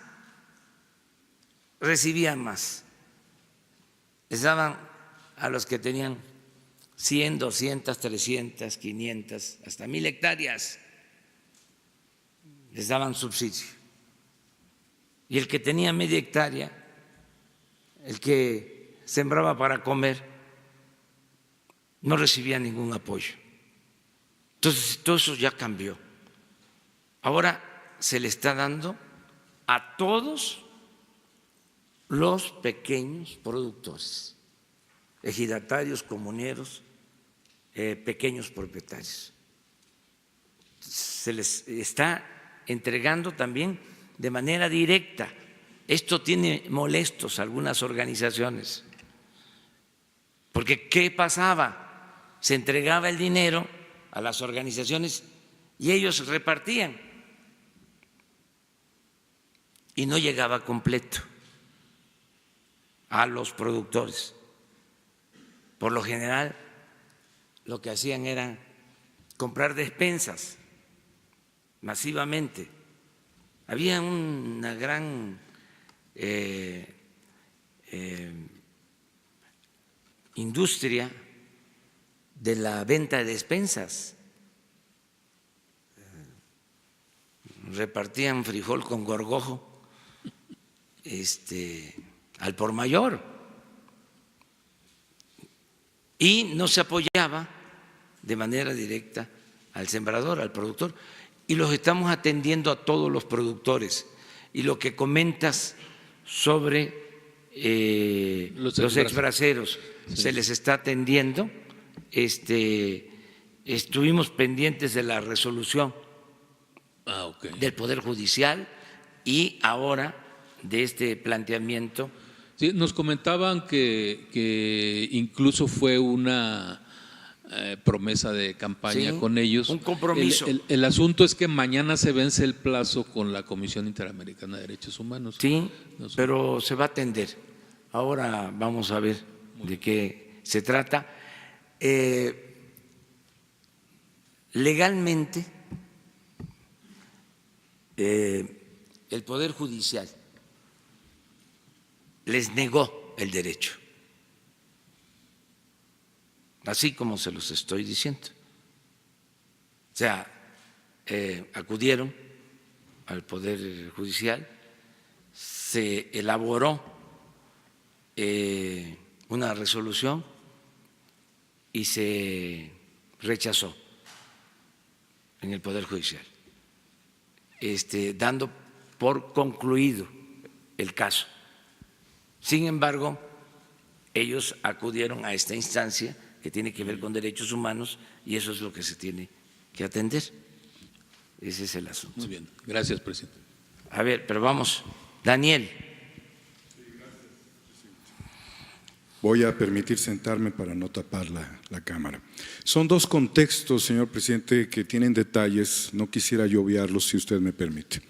Speaker 2: recibía más. Les daban a los que tenían 100, 200, 300, 500, hasta 1000 hectáreas, les daban subsidio. Y el que tenía media hectárea, el que sembraba para comer, no recibía ningún apoyo. Entonces, todo eso ya cambió. Ahora se le está dando a todos los pequeños productores, ejidatarios, comuneros, pequeños propietarios. Se les está entregando también de manera directa. Esto tiene molestos a algunas organizaciones, Porque ¿qué pasaba? Se entregaba el dinero a las organizaciones y ellos repartían y no llegaba completo a los productores. Por lo general, lo que hacían era comprar despensas masivamente. Había una gran industria de la venta de despensas. Repartían frijol con gorgojo al por mayor y no se apoyaba de manera directa al sembrador, al productor, y los estamos atendiendo a todos los productores. Y lo que comentas sobre los exbraceros, sí, se les está atendiendo. Estuvimos pendientes de la resolución del Poder Judicial y ahora de este planteamiento.
Speaker 7: Sí, nos comentaban que incluso fue una promesa de campaña, sí, con ellos.
Speaker 2: Un compromiso.
Speaker 7: El asunto es que mañana se vence el plazo con la Comisión Interamericana de Derechos Humanos.
Speaker 2: Sí, pero se va a atender. Ahora vamos a ver de qué se trata. Legalmente, el Poder Judicial les negó el derecho, así como se los estoy diciendo. O sea, acudieron al Poder Judicial, se elaboró una resolución y se rechazó en el Poder Judicial, dando por concluido el caso. Sin embargo, ellos acudieron a esta instancia que tiene que ver con derechos humanos y eso es lo que se tiene que atender. Ese es el asunto.
Speaker 7: Muy bien, gracias, presidente.
Speaker 2: A ver, pero vamos, Daniel.
Speaker 8: Voy a permitir sentarme para no tapar la cámara. Son dos contextos, señor presidente, que tienen detalles, no quisiera yo obviarlos si usted me permite.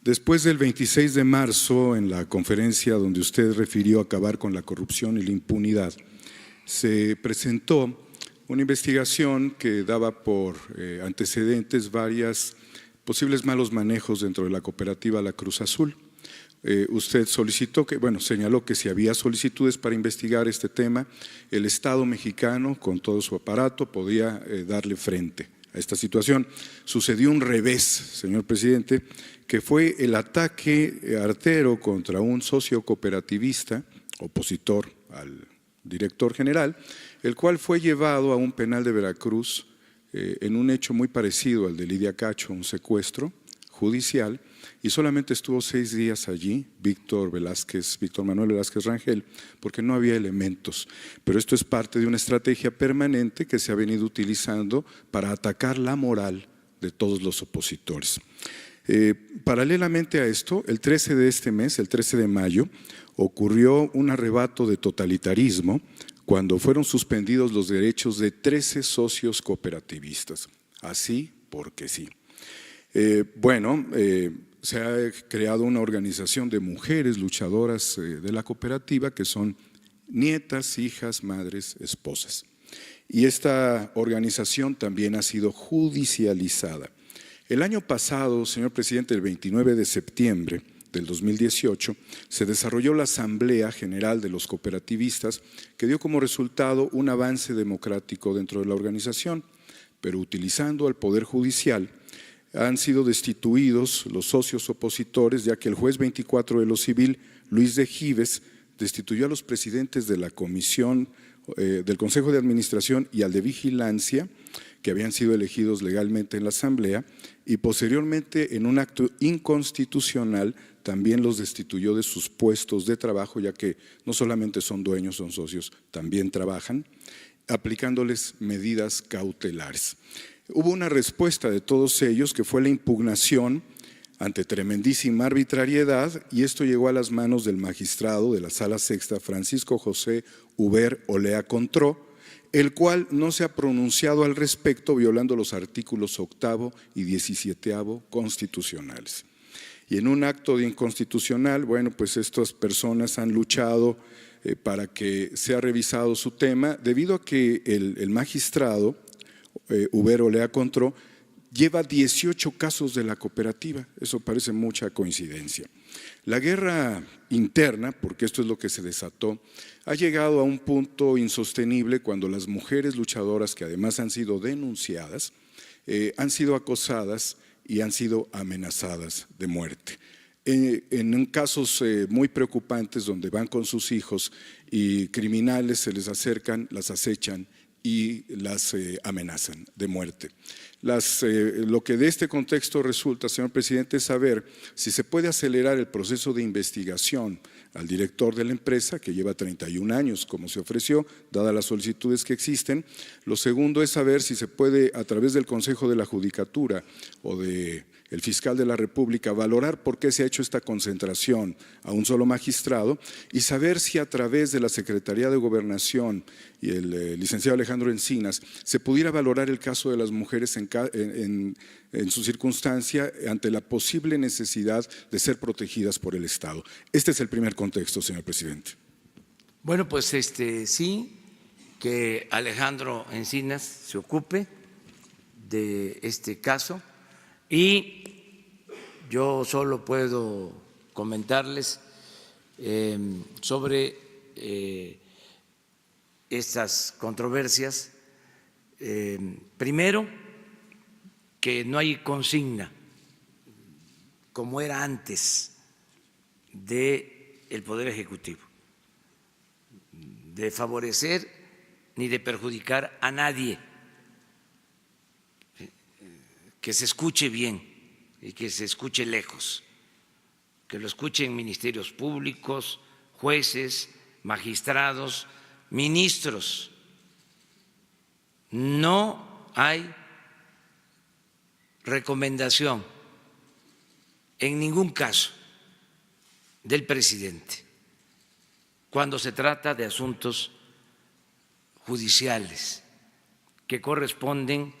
Speaker 8: Después del 26 de marzo, en la conferencia donde usted refirió acabar con la corrupción y la impunidad, se presentó una investigación que daba por antecedentes varios posibles malos manejos dentro de la cooperativa La Cruz Azul. Usted señaló que si había solicitudes para investigar este tema, el Estado mexicano, con todo su aparato, podía darle frente a esta situación. Sucedió un revés, señor presidente, que fue el ataque artero contra un socio cooperativista, opositor al director general, el cual fue llevado a un penal de Veracruz en un hecho muy parecido al de Lidia Cacho, un secuestro judicial, y solamente estuvo 6 días allí Víctor Manuel Velázquez Rangel, porque no había elementos. Pero esto es parte de una estrategia permanente que se ha venido utilizando para atacar la moral de todos los opositores. Paralelamente a esto, el 13 de este mes, el 13 de mayo, ocurrió un arrebato de totalitarismo cuando fueron suspendidos los derechos de 13 socios cooperativistas, así porque sí. Se ha creado una organización de mujeres luchadoras de la cooperativa que son nietas, hijas, madres, esposas. Y esta organización también ha sido judicializada. El año pasado, señor presidente, el 29 de septiembre del 2018, se desarrolló la Asamblea General de los Cooperativistas que dio como resultado un avance democrático dentro de la organización, pero utilizando al Poder Judicial, han sido destituidos los socios opositores, ya que el juez 24 de lo civil, Luis de Gives, destituyó a los presidentes de la comisión del Consejo de Administración y al de Vigilancia, que habían sido elegidos legalmente en la Asamblea, y posteriormente en un acto inconstitucional también los destituyó de sus puestos de trabajo, ya que no solamente son dueños, son socios, también trabajan, aplicándoles medidas cautelares. Hubo una respuesta de todos ellos que fue la impugnación ante tremendísima arbitrariedad, y esto llegó a las manos del magistrado de la Sala Sexta, Francisco José Huber Olea Contró, el cual no se ha pronunciado al respecto, violando los artículos 8º y 17º constitucionales. Y en un acto de inconstitucional, bueno, pues estas personas han luchado para que sea revisado su tema, debido a que el magistrado Huber Olea Contró lleva 18 casos de la cooperativa. Eso parece mucha coincidencia. La guerra interna, porque esto es lo que se desató, ha llegado a un punto insostenible cuando las mujeres luchadoras, que además han sido denunciadas, han sido acosadas y han sido amenazadas de muerte. En casos muy preocupantes donde van con sus hijos y criminales se les acercan, las acechan y las amenazan de muerte. Lo que de este contexto resulta, señor presidente, es saber si se puede acelerar el proceso de investigación al director de la empresa, que lleva 31 años, como se ofreció, dadas las solicitudes que existen. Lo segundo es saber si se puede, a través del Consejo de la Judicatura o del fiscal de la República, valorar por qué se ha hecho esta concentración a un solo magistrado, y saber si a través de la Secretaría de Gobernación y el licenciado Alejandro Encinas se pudiera valorar el caso de las mujeres en su circunstancia ante la posible necesidad de ser protegidas por el Estado. Este es el primer contexto, señor presidente.
Speaker 2: Bueno, pues sí, que Alejandro Encinas se ocupe de este caso, y yo solo puedo comentarles sobre estas controversias. Primero, que no hay consigna, como era antes, del Poder Ejecutivo, de favorecer ni de perjudicar a nadie. Que se escuche bien y que se escuche lejos, que lo escuchen ministerios públicos, jueces, magistrados, ministros. No hay recomendación en ningún caso del presidente cuando se trata de asuntos judiciales que corresponden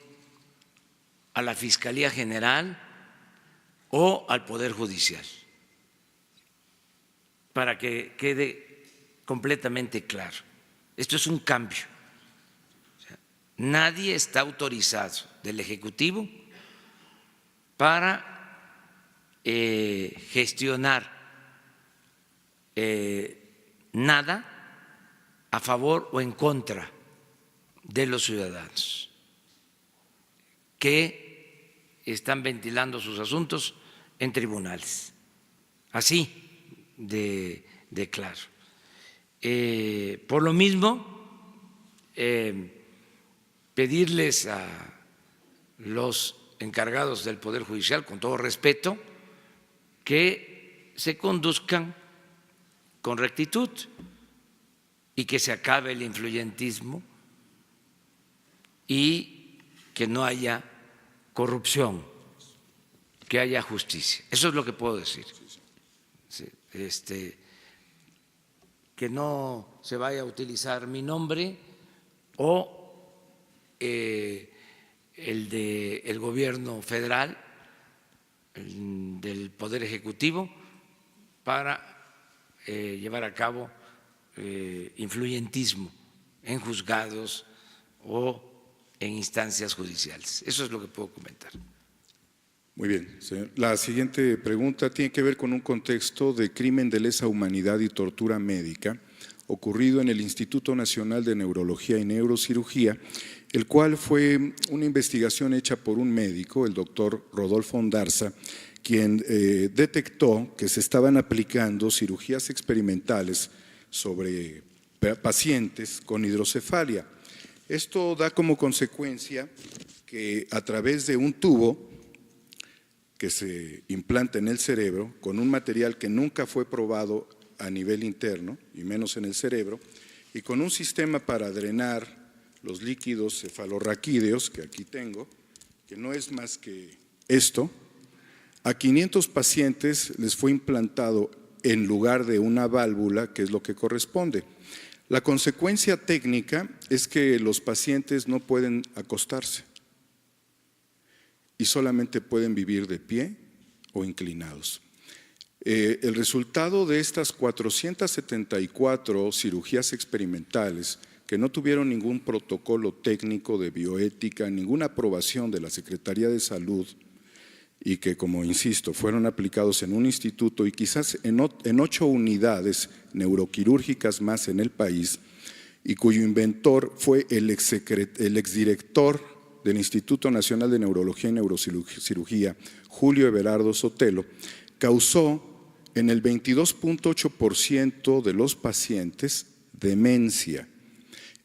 Speaker 2: a la Fiscalía General o al Poder Judicial, para que quede completamente claro. Esto es un cambio. Nadie está autorizado del Ejecutivo para gestionar nada a favor o en contra de los ciudadanos que están ventilando sus asuntos en tribunales. Así de claro. Por lo mismo, pedirles a los encargados del Poder Judicial, con todo respeto, que se conduzcan con rectitud y que se acabe el influyentismo y que no haya corrupción, que haya justicia. Eso es lo que puedo decir. Sí, que no se vaya a utilizar mi nombre o el del gobierno federal, del Poder Ejecutivo, para llevar a cabo influyentismo en juzgados o en instancias judiciales. Eso es lo que puedo comentar.
Speaker 8: Muy bien, señor. La siguiente pregunta tiene que ver con un contexto de crimen de lesa humanidad y tortura médica ocurrido en el Instituto Nacional de Neurología y Neurocirugía, el cual fue una investigación hecha por un médico, el doctor Rodolfo Ondarza, quien detectó que se estaban aplicando cirugías experimentales sobre pacientes con hidrocefalia. Esto da como consecuencia que a través de un tubo que se implanta en el cerebro con un material que nunca fue probado a nivel interno y menos en el cerebro, y con un sistema para drenar los líquidos cefalorraquídeos que aquí tengo, que no es más que esto, A 500 pacientes les fue implantado en lugar de una válvula, que es lo que corresponde. La consecuencia técnica es que los pacientes no pueden acostarse y solamente pueden vivir de pie o inclinados. El resultado de estas 474 cirugías experimentales que no tuvieron ningún protocolo técnico de bioética, ninguna aprobación de la Secretaría de Salud y que, como insisto, fueron aplicados en un instituto y quizás en 8 unidades neuroquirúrgicas más en el país, y cuyo inventor fue el exdirector del Instituto Nacional de Neurología y Neurocirugía, Julio Everardo Sotelo, causó en el 22.8% de los pacientes demencia.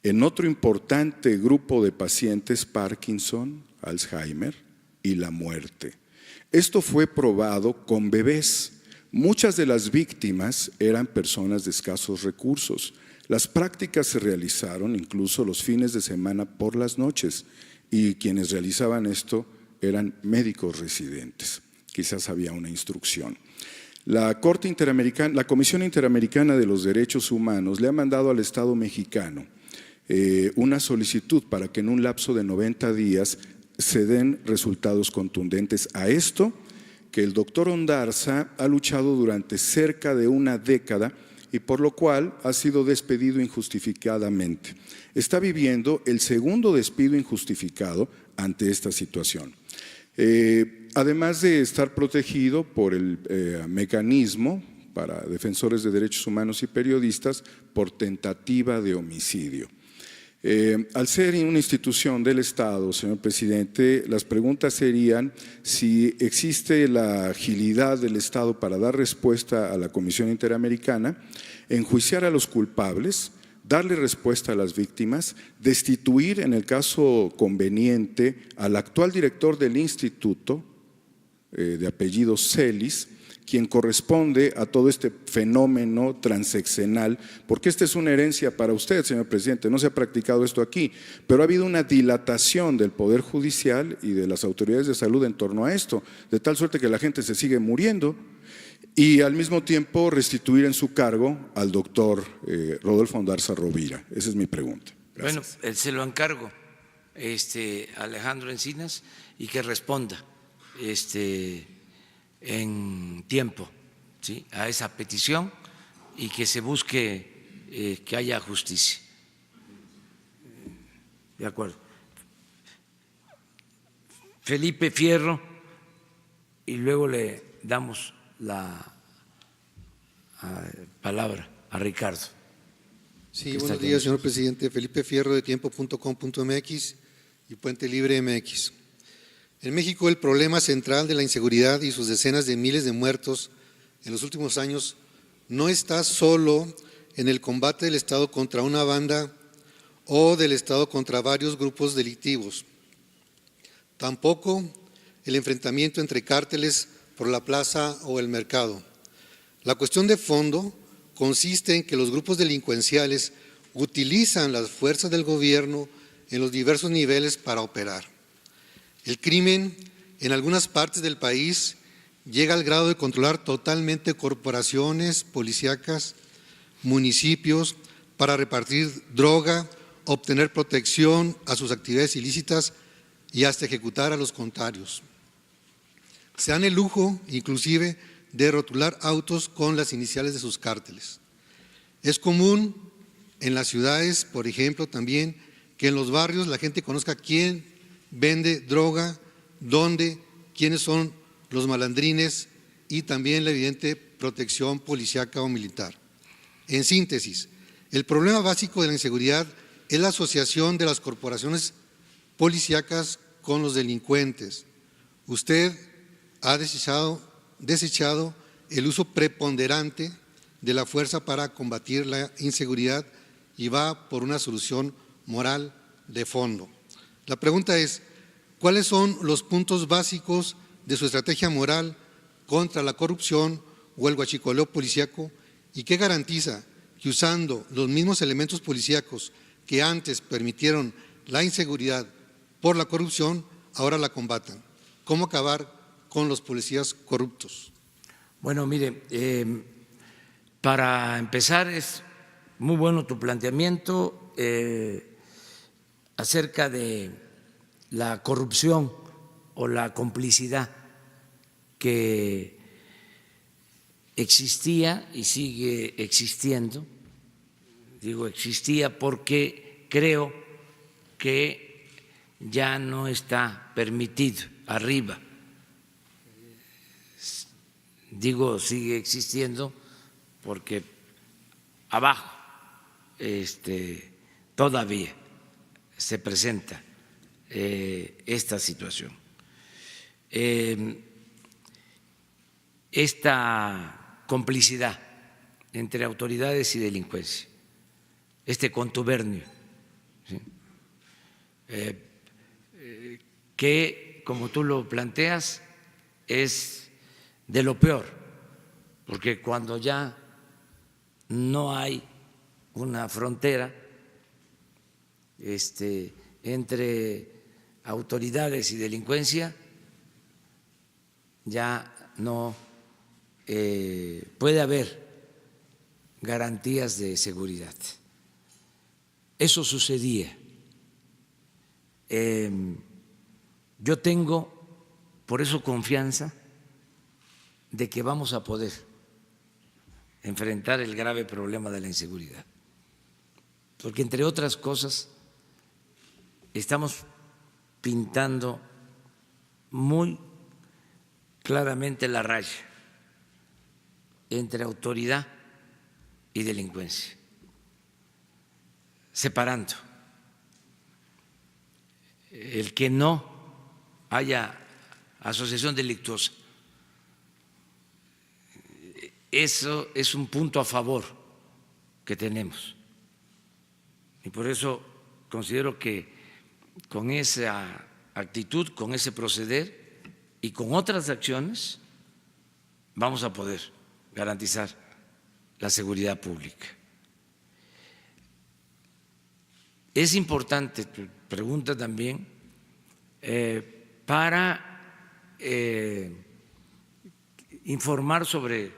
Speaker 8: En otro importante grupo de pacientes, Parkinson, Alzheimer y la muerte. Esto fue probado con bebés. Muchas de las víctimas eran personas de escasos recursos. Las prácticas se realizaron incluso los fines de semana por las noches y quienes realizaban esto eran médicos residentes. Quizás había una instrucción. La Comisión Interamericana de los Derechos Humanos le ha mandado al Estado mexicano una solicitud para que en un lapso de 90 días se den resultados contundentes a esto, que el doctor Ondarza ha luchado durante cerca de una década y por lo cual ha sido despedido injustificadamente. Está viviendo el segundo despido injustificado ante esta situación. Además de estar protegido por el mecanismo para defensores de derechos humanos y periodistas por tentativa de homicidio. Al ser una institución del Estado, señor presidente, las preguntas serían si existe la agilidad del Estado para dar respuesta a la Comisión Interamericana, enjuiciar a los culpables, darle respuesta a las víctimas, destituir en el caso conveniente al actual director del instituto, de apellido Celis, quien corresponde a todo este fenómeno transeccional, porque esta es una herencia para usted, señor presidente, no se ha practicado esto aquí, pero ha habido una dilatación del Poder Judicial y de las autoridades de salud en torno a esto, de tal suerte que la gente se sigue muriendo, y al mismo tiempo restituir en su cargo al doctor Rodolfo Ondarza Rovira. Esa es mi pregunta. Gracias.
Speaker 2: Bueno, se lo encargo Alejandro Encinas y que responda en tiempo, ¿sí?, a esa petición y que se busque que haya justicia. De acuerdo. Felipe Fierro y luego le damos la palabra a Ricardo.
Speaker 9: Sí, buenos días, señor presidente. Felipe Fierro, de tiempo.com.mx y Puente Libre MX. En México, el problema central de la inseguridad y sus decenas de miles de muertos en los últimos años no está solo en el combate del Estado contra una banda o del Estado contra varios grupos delictivos. Tampoco el enfrentamiento entre cárteles por la plaza o el mercado. La cuestión de fondo consiste en que los grupos delincuenciales utilizan las fuerzas del gobierno en los diversos niveles para operar. El crimen en algunas partes del país llega al grado de controlar totalmente corporaciones policíacas, municipios, para repartir droga, obtener protección a sus actividades ilícitas y hasta ejecutar a los contrarios. Se dan el lujo, inclusive, de rotular autos con las iniciales de sus cárteles. Es común en las ciudades, por ejemplo, también, que en los barrios la gente conozca quién vende droga, dónde, quiénes son los malandrines y también la evidente protección policíaca o militar. En síntesis, el problema básico de la inseguridad es la asociación de las corporaciones policíacas con los delincuentes. Usted ha desechado el uso preponderante de la fuerza para combatir la inseguridad y va por una solución moral de fondo. La pregunta es, ¿cuáles son los puntos básicos de su estrategia moral contra la corrupción o el huachicoleo policíaco y qué garantiza que usando los mismos elementos policíacos que antes permitieron la inseguridad por la corrupción, ahora la combatan? ¿Cómo acabar con los policías corruptos?
Speaker 2: Bueno, mire, para empezar es muy bueno tu planteamiento acerca de la corrupción o la complicidad que existía y sigue existiendo. Digo existía porque creo que ya no está permitido arriba. Digo sigue existiendo porque abajo todavía se presenta esta situación. Esta complicidad entre autoridades y delincuencia, este contubernio, ¿sí? Que, como tú lo planteas, es de lo peor, porque cuando ya no hay una frontera entre autoridades y delincuencia, ya no puede haber garantías de seguridad. Eso sucedía. Yo tengo, por eso, confianza de que vamos a poder enfrentar el grave problema de la inseguridad, porque, entre otras cosas, estamos pintando muy claramente la raya entre autoridad y delincuencia, separando. El que no haya asociación delictuosa, eso es un punto a favor que tenemos. Y por eso considero que con esa actitud, con ese proceder y con otras acciones vamos a poder garantizar la seguridad pública. Es importante tu pregunta también para informar sobre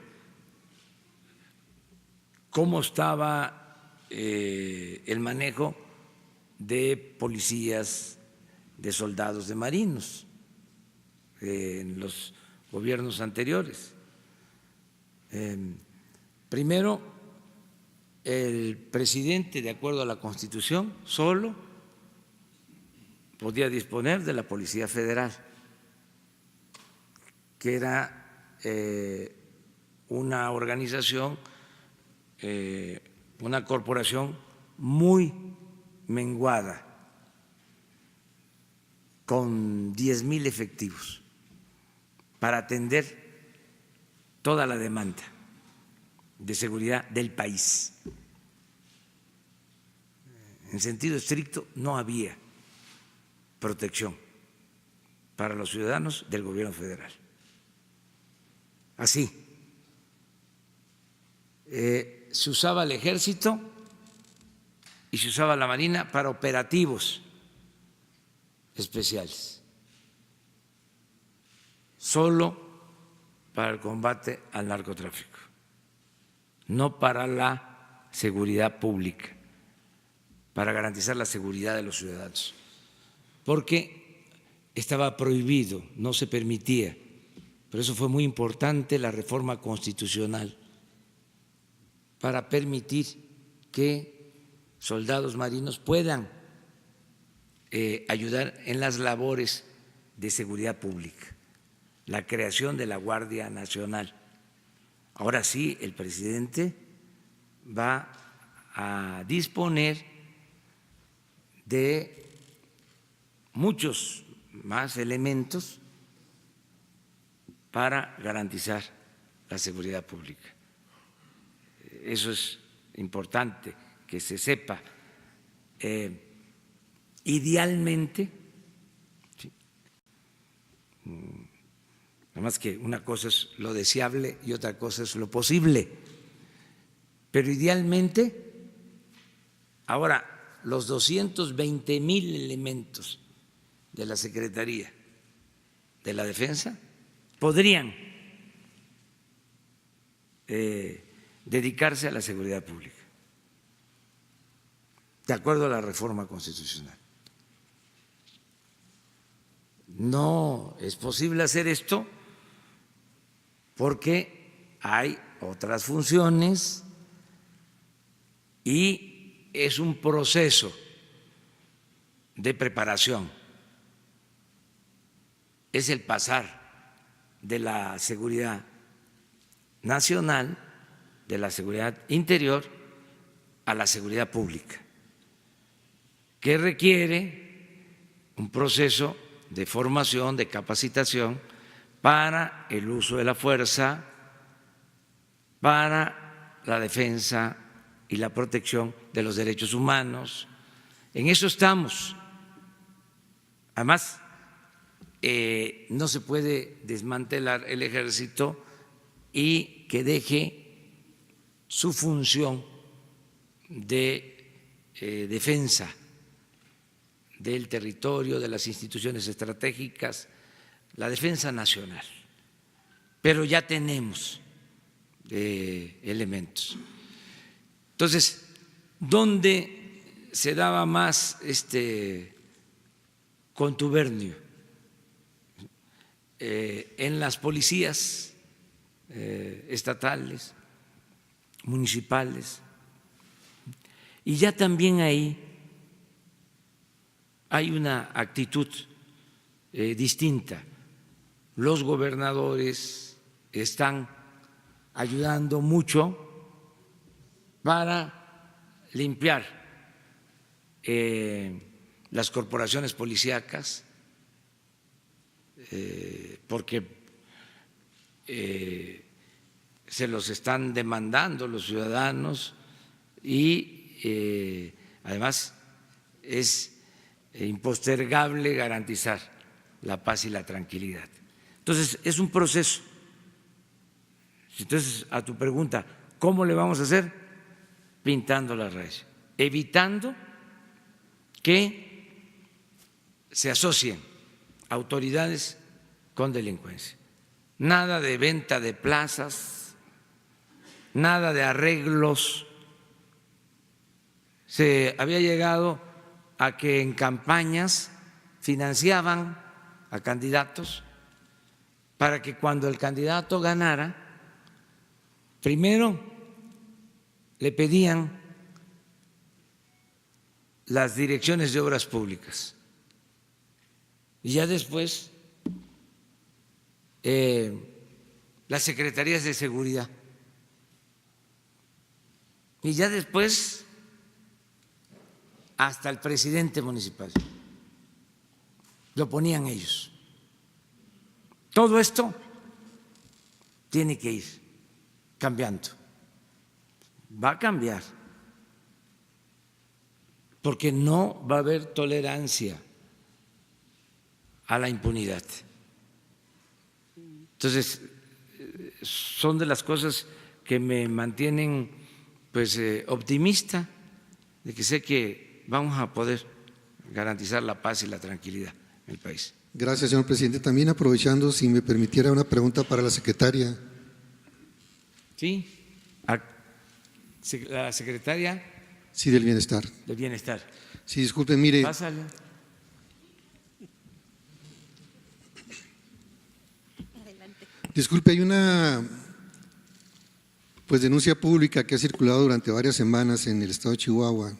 Speaker 2: cómo estaba el manejo de policías, de soldados, de marinos en los gobiernos anteriores. Primero, el presidente, de acuerdo a la Constitución, solo podía disponer de la Policía Federal, que era una organización, una corporación muy menguada, con 10,000 efectivos para atender toda la demanda de seguridad del país. En sentido estricto, no había protección para los ciudadanos del gobierno federal. Así, se usaba el ejército y se usaba la marina para operativos especiales, solo para el combate al narcotráfico, no para la seguridad pública, para garantizar la seguridad de los ciudadanos, porque estaba prohibido, no se permitía. Por eso fue muy importante la reforma constitucional, para permitir que soldados marinos puedan ayudar en las labores de seguridad pública, la creación de la Guardia Nacional. Ahora sí, el presidente va a disponer de muchos más elementos para garantizar la seguridad pública. Eso es importante que se sepa. Idealmente, ¿sí? Nada más que una cosa es lo deseable y otra cosa es lo posible, pero idealmente, ahora los 220,000 elementos de la Secretaría de la Defensa podrían dedicarse a la seguridad pública, de acuerdo a la reforma constitucional. No es posible hacer esto porque hay otras funciones y es un proceso de preparación. Es el pasar de la seguridad nacional, de la seguridad interior, a la seguridad pública, que requiere un proceso de formación, de capacitación para el uso de la fuerza, para la defensa y la protección de los derechos humanos. En eso estamos. Además, no se puede desmantelar el ejército y que deje su función de defensa del territorio, de las instituciones estratégicas, la defensa nacional. Pero ya tenemos elementos. Entonces, ¿dónde se daba más contubernio? En las policías estatales, municipales, y ya también ahí hay una actitud distinta. Los gobernadores están ayudando mucho para limpiar las corporaciones policíacas, porque se los están demandando los ciudadanos y además es impostergable garantizar la paz y la tranquilidad. Entonces, es un proceso. Entonces, a tu pregunta, ¿cómo le vamos a hacer? Pintando las rayas, evitando que se asocien autoridades con delincuencia. Nada de venta de plazas, nada de arreglos. Se había llegado a que en campañas financiaban a candidatos para que cuando el candidato ganara, primero le pedían las direcciones de obras públicas y ya después las secretarías de seguridad y ya después hasta el presidente municipal. Lo ponían ellos. Todo esto tiene que ir cambiando. Va a cambiar. Porque no va a haber tolerancia a la impunidad. Entonces, son de las cosas que me mantienen pues optimista, de que sé que vamos a poder garantizar la paz y la tranquilidad en el país.
Speaker 9: Gracias, señor presidente. También aprovechando, si me permitiera una pregunta para la secretaria.
Speaker 2: Sí, la secretaria.
Speaker 9: Sí, del Bienestar.
Speaker 2: Del Bienestar.
Speaker 9: Sí, disculpen, mire.
Speaker 2: Pásale.
Speaker 9: Disculpe, hay una denuncia pública que ha circulado durante varias semanas en el estado de Chihuahua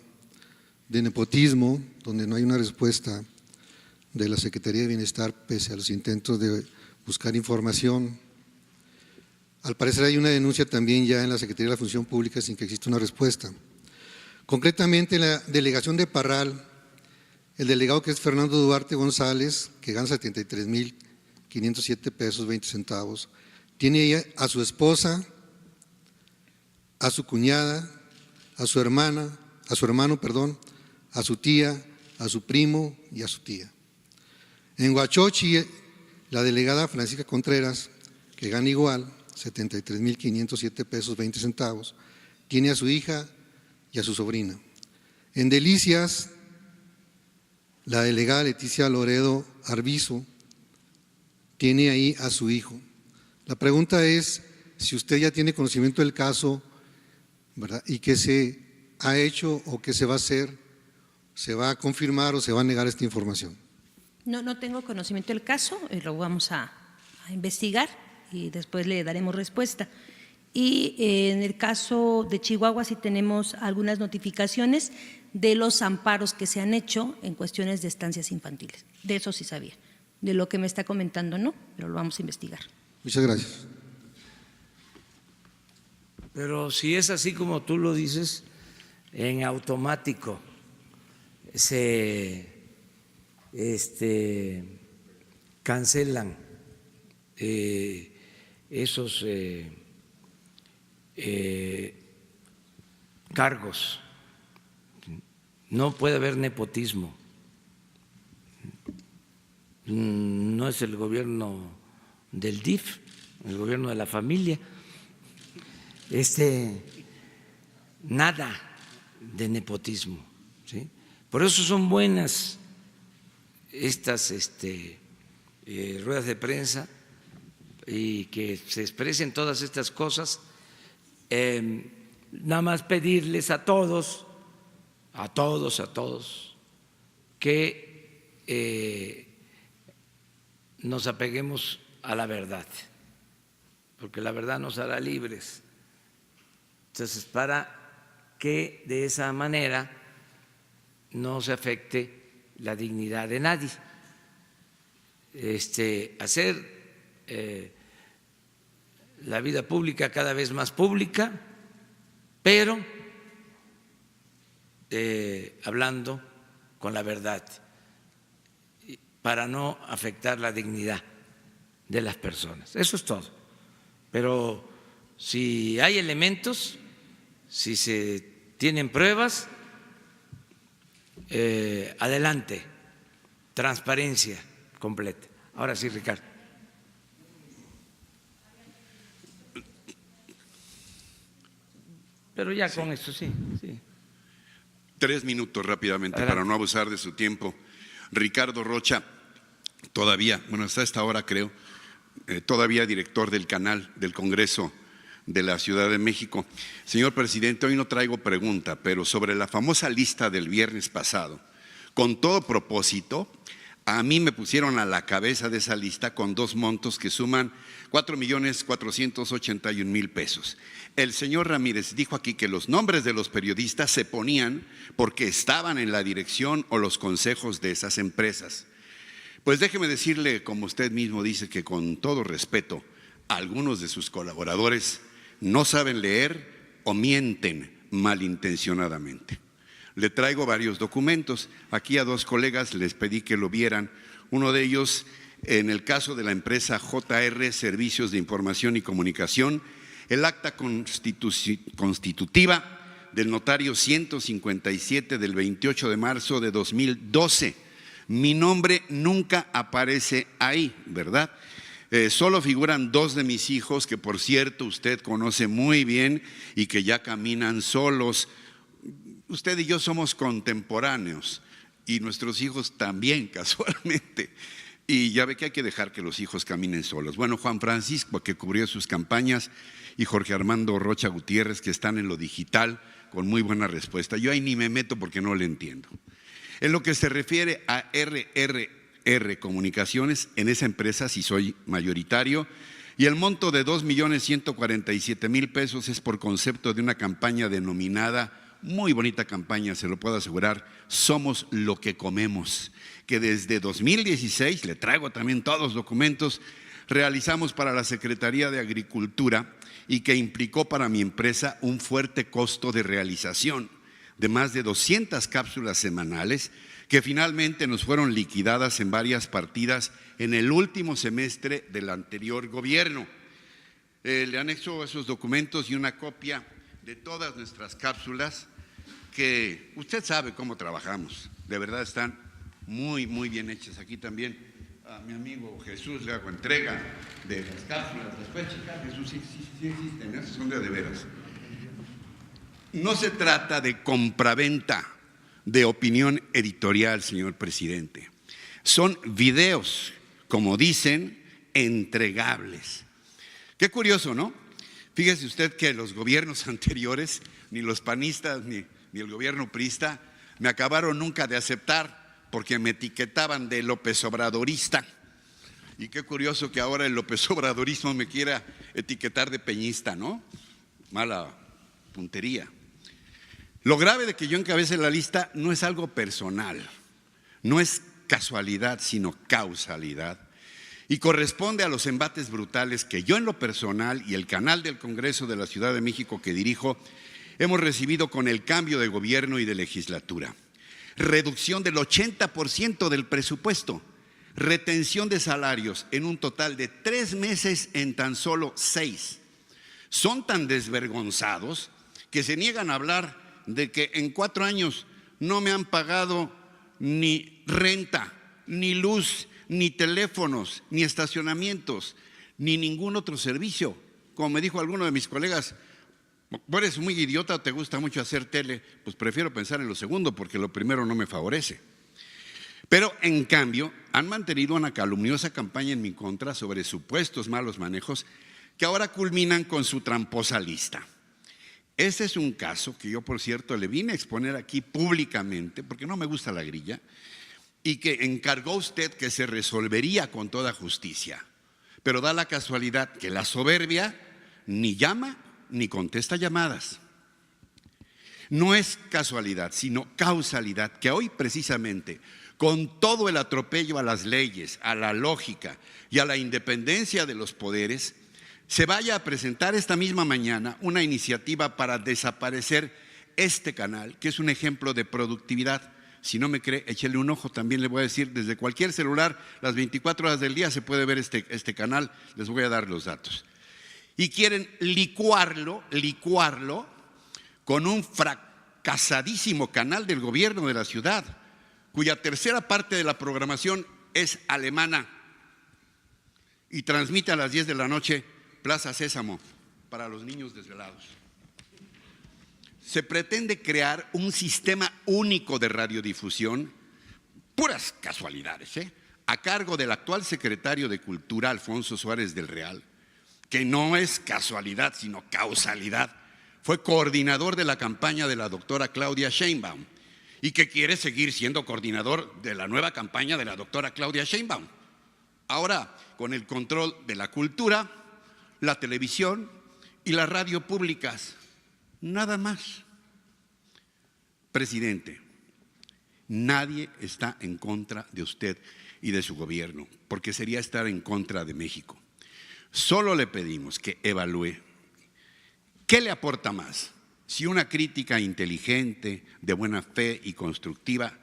Speaker 9: de nepotismo, donde no hay una respuesta de la Secretaría de Bienestar pese a los intentos de buscar información. Al parecer hay una denuncia también ya en la Secretaría de la Función Pública sin que exista una respuesta. Concretamente en la delegación de Parral, el delegado que es Fernando Duarte González, que gana 73,507 pesos 20 centavos, tiene a su esposa, a su cuñada, a su hermano, a su tía, a su primo y a su tía. En Huachochi, la delegada Francisca Contreras, que gana igual, 73,507 pesos 20 centavos, tiene a su hija y a su sobrina. En Delicias, la delegada Leticia Loredo Arbizu tiene ahí a su hijo La pregunta es si usted ya tiene conocimiento del caso, ¿verdad? Y qué se ha hecho o qué se va a hacer, se va a confirmar o se va a negar esta información.
Speaker 3: No tengo conocimiento del caso, lo vamos a investigar y después le daremos respuesta. Y en el caso de Chihuahua sí tenemos algunas notificaciones de los amparos que se han hecho en cuestiones de estancias infantiles. De eso sí sabía. De lo que me está comentando no, pero lo vamos a investigar.
Speaker 9: Muchas gracias.
Speaker 2: Pero si es así como tú lo dices, en automático se cancelan esos cargos. No puede haber nepotismo. No es el gobierno del DIF, el gobierno de la familia. Nada de nepotismo, ¿sí? Por eso son buenas estas ruedas de prensa y que se expresen todas estas cosas. Nada más pedirles a todos que nos apeguemos a la verdad, porque la verdad nos hará libres. Entonces, para que de esa manera no se afecte la dignidad de nadie. Hacer la vida pública cada vez más pública, pero hablando con la verdad, para no afectar la dignidad de las personas. Eso es todo. Pero si hay elementos, si se tienen pruebas, adelante, transparencia completa. Ahora sí, Ricardo. Pero ya con eso, sí.
Speaker 10: 3 minutos rápidamente.
Speaker 2: Adelante.
Speaker 10: Para no abusar de su tiempo. Ricardo Rocha, todavía, bueno, hasta esta hora creo, todavía director del canal del Congreso de la Ciudad de México. Señor presidente, hoy no traigo pregunta, pero sobre la famosa lista del viernes pasado, con todo propósito, a mí me pusieron a la cabeza de esa lista con 2 montos que suman 4,481,000 pesos. El señor Ramírez dijo aquí que los nombres de los periodistas se ponían porque estaban en la dirección o los consejos de esas empresas. Pues déjeme decirle, como usted mismo dice, que con todo respeto, algunos de sus colaboradores no saben leer o mienten malintencionadamente. Le traigo varios documentos. Aquí a 2 colegas les pedí que lo vieran. Uno de ellos, en el caso de la empresa JR Servicios de Información y Comunicación, el acta constitutiva del notario 157 del 28 de marzo de 2012. Mi nombre nunca aparece ahí, ¿verdad? Solo figuran 2 de mis hijos, que por cierto usted conoce muy bien y que ya caminan solos. Usted y yo somos contemporáneos y nuestros hijos también, casualmente. Y ya ve que hay que dejar que los hijos caminen solos. Bueno, Juan Francisco, que cubrió sus campañas, y Jorge Armando Rocha Gutiérrez, que están en lo digital con muy buena respuesta. Yo ahí ni me meto porque no le entiendo. En lo que se refiere a RRR Comunicaciones, en esa empresa sí soy mayoritario, y el monto de 2,147,000 pesos es por concepto de una campaña denominada, muy bonita campaña, se lo puedo asegurar, Somos lo que comemos, que desde 2016, le traigo también todos los documentos, realizamos para la Secretaría de Agricultura y que implicó para mi empresa un fuerte costo de realización de más de 200 cápsulas semanales que finalmente nos fueron liquidadas en varias partidas en el último semestre del anterior gobierno. Le anexo esos documentos y una copia de todas nuestras cápsulas que usted sabe cómo trabajamos, de verdad están muy bien hechas. Aquí también a mi amigo Jesús le hago entrega de las cápsulas, después checar, Jesús, sí existen, esas son de veras. No se trata de compraventa de opinión editorial, señor presidente, son videos, como dicen, entregables. Qué curioso, ¿no? Fíjese usted que los gobiernos anteriores, ni los panistas ni el gobierno priista, me acabaron nunca de aceptar porque me etiquetaban de López Obradorista. Y qué curioso que ahora el López Obradorismo me quiera etiquetar de peñista, ¿no? Mala puntería. Lo grave de que yo encabece la lista no es algo personal, no es casualidad, sino causalidad. Y corresponde a los embates brutales que yo en lo personal y el canal del Congreso de la Ciudad de México que dirijo hemos recibido con el cambio de gobierno y de legislatura. Reducción del 80% del presupuesto, retención de salarios en un total de 3 meses en tan solo 6. Son tan desvergonzados que se niegan a hablar de que en 4 años no me han pagado ni renta, ni luz, ni teléfonos, ni estacionamientos, ni ningún otro servicio. Como me dijo alguno de mis colegas, ¿tú eres muy idiota o te gusta mucho hacer tele? Pues prefiero pensar en lo segundo porque lo primero no me favorece. Pero en cambio han mantenido una calumniosa campaña en mi contra sobre supuestos malos manejos que ahora culminan con su tramposa lista. Este es un caso que yo, por cierto, le vine a exponer aquí públicamente porque no me gusta la grilla y que encargó usted que se resolvería con toda justicia. Pero da la casualidad que la soberbia ni llama ni contesta llamadas. No es casualidad, sino causalidad que hoy precisamente, con todo el atropello a las leyes, a la lógica y a la independencia de los poderes, se vaya a presentar esta misma mañana una iniciativa para desaparecer este canal, que es un ejemplo de productividad. Si no me cree, échele un ojo, también le voy a decir, desde cualquier celular, las 24 horas del día se puede ver este canal, les voy a dar los datos. Y quieren licuarlo con un fracasadísimo canal del gobierno de la ciudad, cuya tercera parte de la programación es alemana y transmite a las 10 de la noche Plaza Sésamo para los niños desvelados. Se pretende crear un sistema único de radiodifusión, puras casualidades, a cargo del actual secretario de Cultura, Alfonso Suárez del Real, que no es casualidad, sino causalidad. Fue coordinador de la campaña de la doctora Claudia Sheinbaum y que quiere seguir siendo coordinador de la nueva campaña de la doctora Claudia Sheinbaum. Ahora, con el control de la cultura, la televisión y la radio públicas, nada más. Presidente, nadie está en contra de usted y de su gobierno, porque sería estar en contra de México. Solo le pedimos que evalúe qué le aporta más, si una crítica inteligente, de buena fe y constructiva,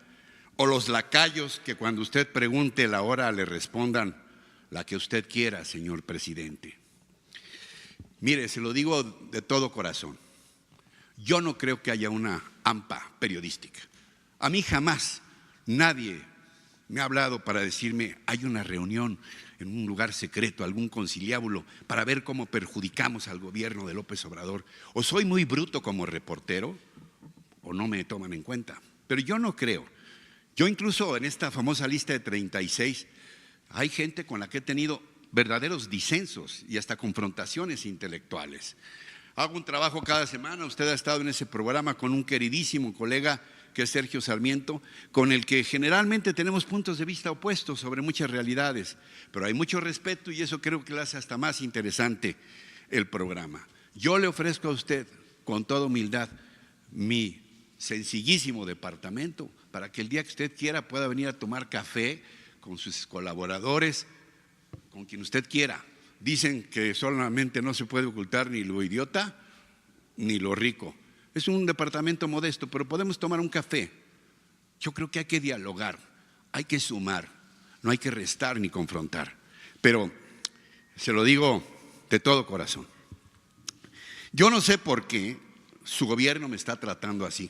Speaker 10: o los lacayos que cuando usted pregunte la hora le respondan la que usted quiera, señor presidente. Mire, se lo digo de todo corazón, yo no creo que haya una AMPA periodística. A mí jamás nadie me ha hablado para decirme hay una reunión en un lugar secreto, algún conciliábulo, para ver cómo perjudicamos al gobierno de López Obrador. O soy muy bruto como reportero o no me toman en cuenta. Pero yo no creo. Yo incluso en esta famosa lista de 36 hay gente con la que he tenido verdaderos disensos y hasta confrontaciones intelectuales. Hago un trabajo cada semana, usted ha estado en ese programa con un queridísimo colega que es Sergio Sarmiento, con el que generalmente tenemos puntos de vista opuestos sobre muchas realidades, pero hay mucho respeto y eso creo que le hace hasta más interesante el programa. Yo le ofrezco a usted, con toda humildad, mi sencillísimo departamento para que el día que usted quiera pueda venir a tomar café con sus colaboradores, con quien usted quiera. Dicen que solamente no se puede ocultar ni lo idiota ni lo rico. Es un departamento modesto, pero podemos tomar un café. Yo creo que hay que dialogar, hay que sumar, no hay que restar ni confrontar. Pero se lo digo de todo corazón. Yo no sé por qué su gobierno me está tratando así.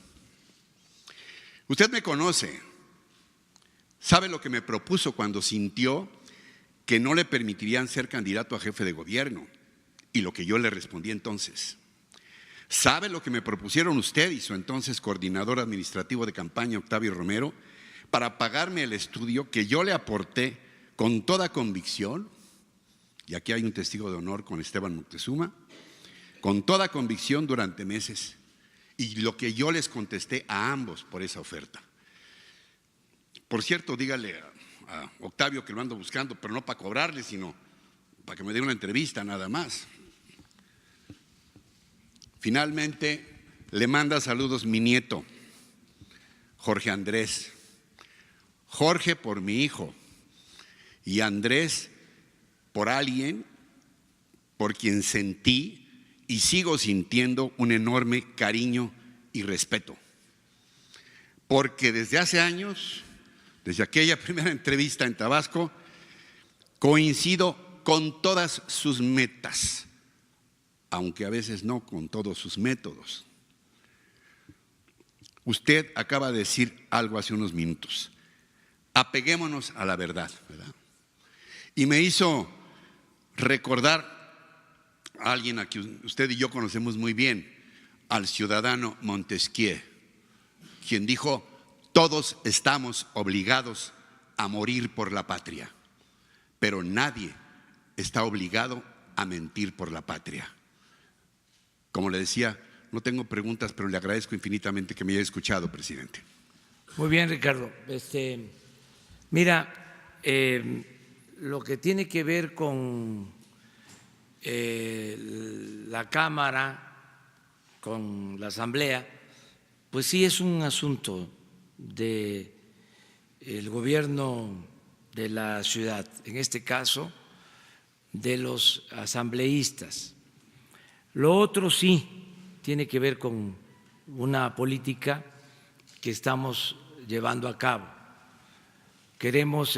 Speaker 10: Usted me conoce, sabe lo que me propuso cuando sintió que no le permitirían ser candidato a jefe de gobierno y lo que yo le respondí entonces. ¿Sabe lo que me propusieron usted y su entonces coordinador administrativo de campaña, Octavio Romero, para pagarme el estudio que yo le aporté con toda convicción y aquí hay un testigo de honor con Esteban Moctezuma, con toda convicción durante meses, y lo que yo les contesté a ambos por esa oferta. Por cierto, dígale a Octavio que lo ando buscando, pero no para cobrarle, sino para que me dé una entrevista nada más. Finalmente, le manda saludos mi nieto, Jorge Andrés. Jorge por mi hijo y Andrés por alguien por quien sentí y sigo sintiendo un enorme cariño y respeto. Porque desde hace años, desde aquella primera entrevista en Tabasco, coincido con todas sus metas, aunque a veces no con todos sus métodos. Usted acaba de decir algo hace unos minutos. Apeguémonos a la verdad, ¿verdad? Y me hizo recordar a alguien a quien usted y yo conocemos muy bien, al ciudadano Montesquieu, quien dijo: todos estamos obligados a morir por la patria, pero nadie está obligado a mentir por la patria. Como le decía, no tengo preguntas, pero le agradezco infinitamente que me haya escuchado, presidente.
Speaker 2: Muy bien, Ricardo. Mira, lo que tiene que ver con la Cámara, con la Asamblea, pues sí es un asunto del gobierno de la ciudad, en este caso de los asambleístas. Lo otro sí tiene que ver con una política que estamos llevando a cabo. Queremos,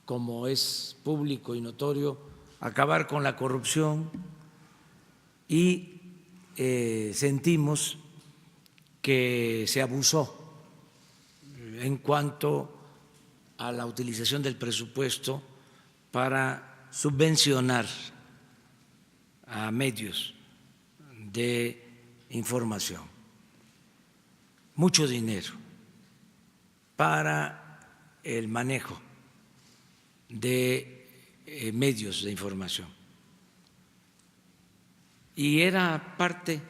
Speaker 2: como es público y notorio, acabar con la corrupción y sentimos que se abusó en cuanto a la utilización del presupuesto para subvencionar a medios de información. Mucho dinero para el manejo de medios de información. Y era parte,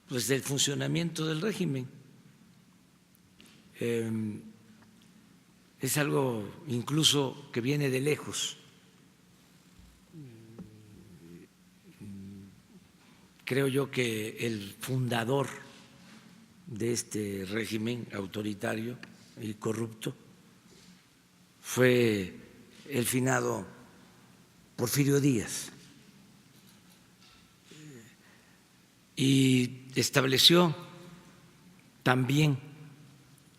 Speaker 2: pues, del funcionamiento del régimen. Es algo incluso que viene de lejos. Creo yo que el fundador de este régimen autoritario y corrupto fue el finado Porfirio Díaz, y estableció también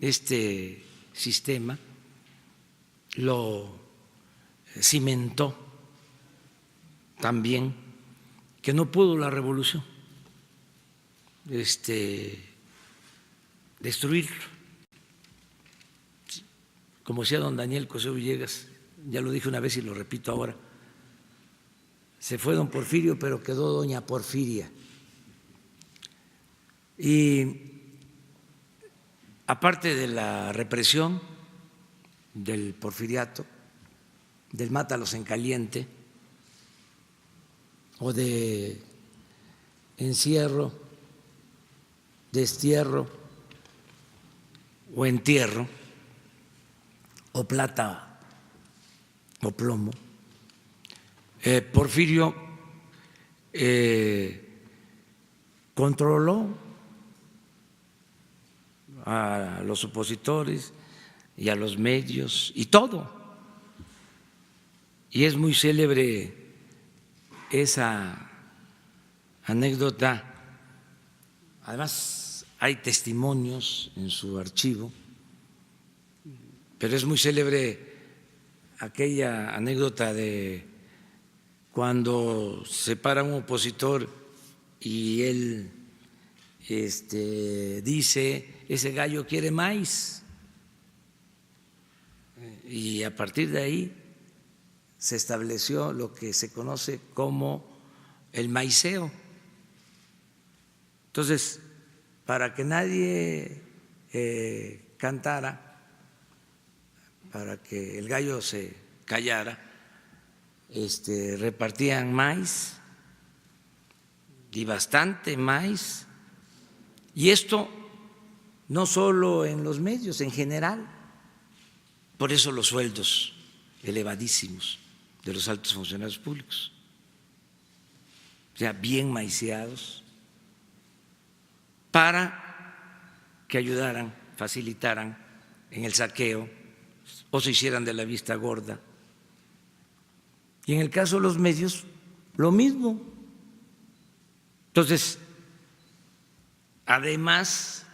Speaker 2: este sistema, lo cimentó también, que no pudo la revolución destruirlo. Como decía don Daniel Cosío Villegas, ya lo dije una vez y lo repito ahora, se fue don Porfirio, pero quedó doña Porfiria. Y aparte de la represión del porfiriato, del mátalos en caliente o de encierro, destierro o entierro, o plata o plomo, Porfirio controló a los opositores y a los medios y todo. Y es muy célebre esa anécdota. Además, hay testimonios en su archivo, pero es muy célebre aquella anécdota de cuando se para un opositor y él dice: ese gallo quiere maíz, y a partir de ahí se estableció lo que se conoce como el maiceo. Entonces, para que nadie cantara, para que el gallo se callara, repartían maíz, y bastante maíz. Y esto no solo en los medios, en general. Por eso los sueldos elevadísimos de los altos funcionarios públicos, o sea, bien maiceados, para que ayudaran, facilitaran en el saqueo o se hicieran de la vista gorda. Y en el caso de los medios, lo mismo. Entonces, además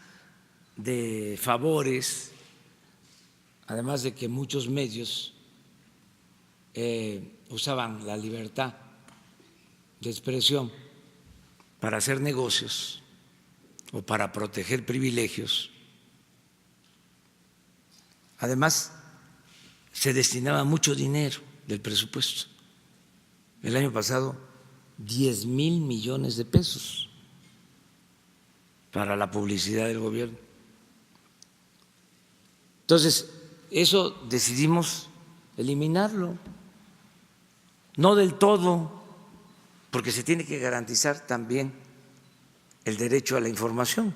Speaker 2: de favores, además de que muchos medios usaban la libertad de expresión para hacer negocios o para proteger privilegios, además se destinaba mucho dinero del presupuesto. El año pasado, 10,000 millones de pesos para la publicidad del gobierno. Entonces, eso decidimos eliminarlo, no del todo, porque se tiene que garantizar también el derecho a la información.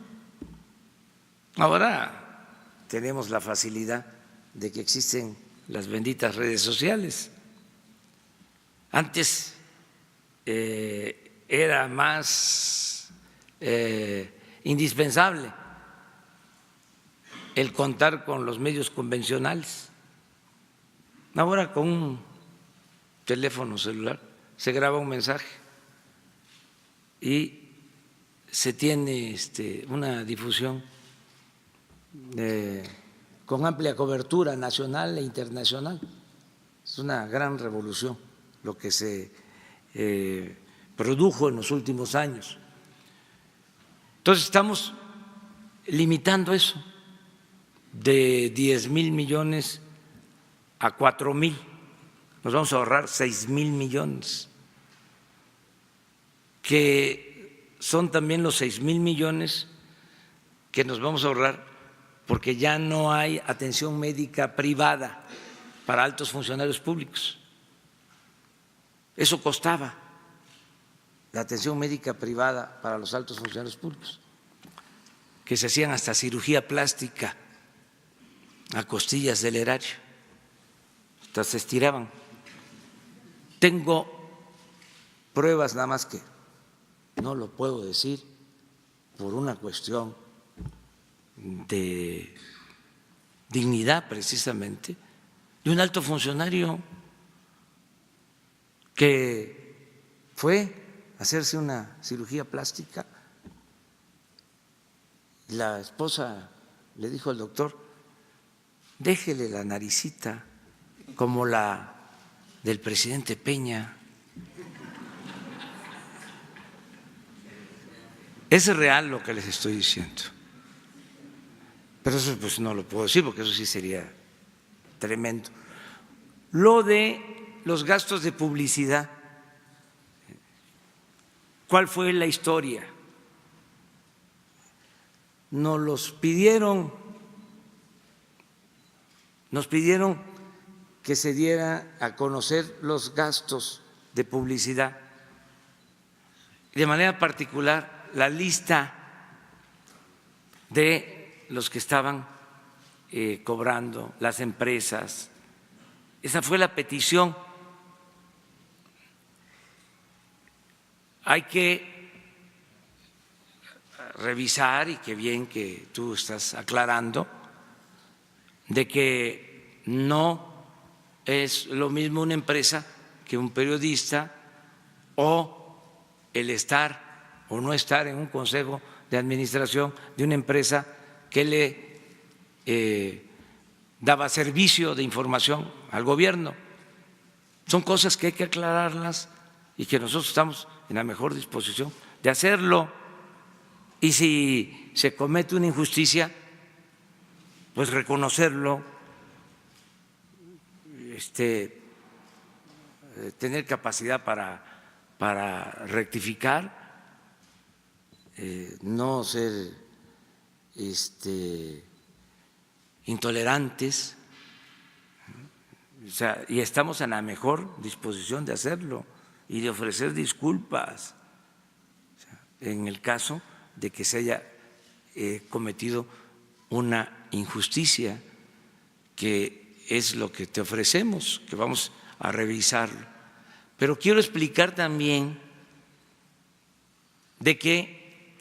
Speaker 2: Ahora tenemos la facilidad de que existen las benditas redes sociales. Antes era más indispensable el contar con los medios convencionales. Ahora con un teléfono celular se graba un mensaje y se tiene una difusión con amplia cobertura nacional e internacional. Es una gran revolución lo que se produjo en los últimos años. Entonces estamos limitando eso de 10,000 millones a 4,000. Nos vamos a ahorrar 6,000 millones, que son también los 6,000 millones que nos vamos a ahorrar porque ya no hay atención médica privada para altos funcionarios públicos. Eso costaba, la atención médica privada para los altos funcionarios públicos, que se hacían hasta cirugía plástica a costillas del erario, hasta se estiraban. Tengo pruebas, nada más que no lo puedo decir por una cuestión de dignidad precisamente, de un alto funcionario que fue a hacerse una cirugía plástica. La esposa le dijo al doctor: déjele la naricita como la del presidente Peña. Es real lo que les estoy diciendo, pero eso pues no lo puedo decir porque eso sí sería tremendo. Lo de los gastos de publicidad, ¿cuál fue la historia? Nos pidieron que se diera a conocer los gastos de publicidad, de manera particular la lista de los que estaban cobrando, las empresas. Esa fue la petición. Hay que revisar, y qué bien que tú estás aclarando, de que no es lo mismo una empresa que un periodista, o el estar o no estar en un consejo de administración de una empresa que le daba servicio de información al gobierno. Son cosas que hay que aclararlas y que nosotros estamos en la mejor disposición de hacerlo. Y si se comete una injusticia, pues reconocerlo, tener capacidad para rectificar, no ser intolerantes, O sea, y estamos en la mejor disposición de hacerlo y de ofrecer disculpas en el caso de que se haya cometido una injusticia, que es lo que te ofrecemos, que vamos a revisarlo. Pero quiero explicar también de que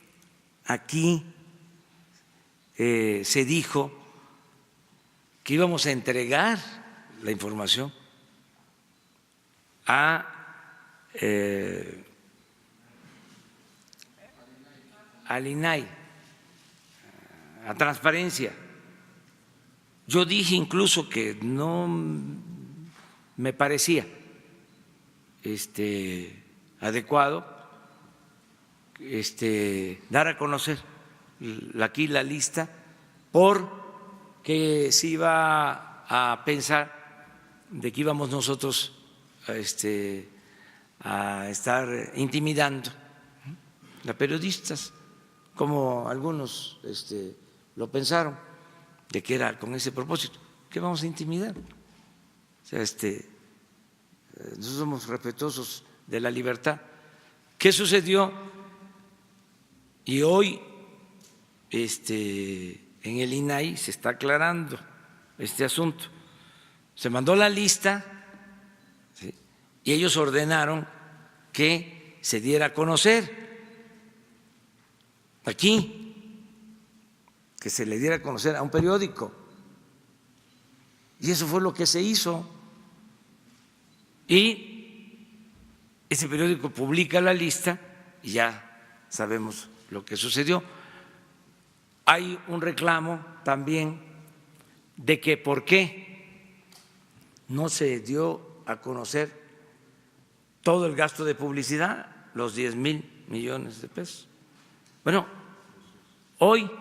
Speaker 2: aquí se dijo que íbamos a entregar la información al INAI, a Transparencia. Yo dije incluso que no me parecía adecuado dar a conocer aquí la lista, porque se iba a pensar de que íbamos nosotros a estar intimidando a periodistas, como algunos lo pensaron, de que era con ese propósito. ¿Qué vamos a intimidar? O sea, nosotros somos respetuosos de la libertad. ¿Qué sucedió? Y hoy en el INAI se está aclarando este asunto. Se mandó la lista, ¿sí?, y ellos ordenaron que se diera a conocer aquí, que se le diera a conocer a un periódico. Y eso fue lo que se hizo. Y ese periódico publica la lista y ya sabemos lo que sucedió. Hay un reclamo también de que por qué no se dio a conocer todo el gasto de publicidad, los 10,000 millones de pesos. Bueno, hoy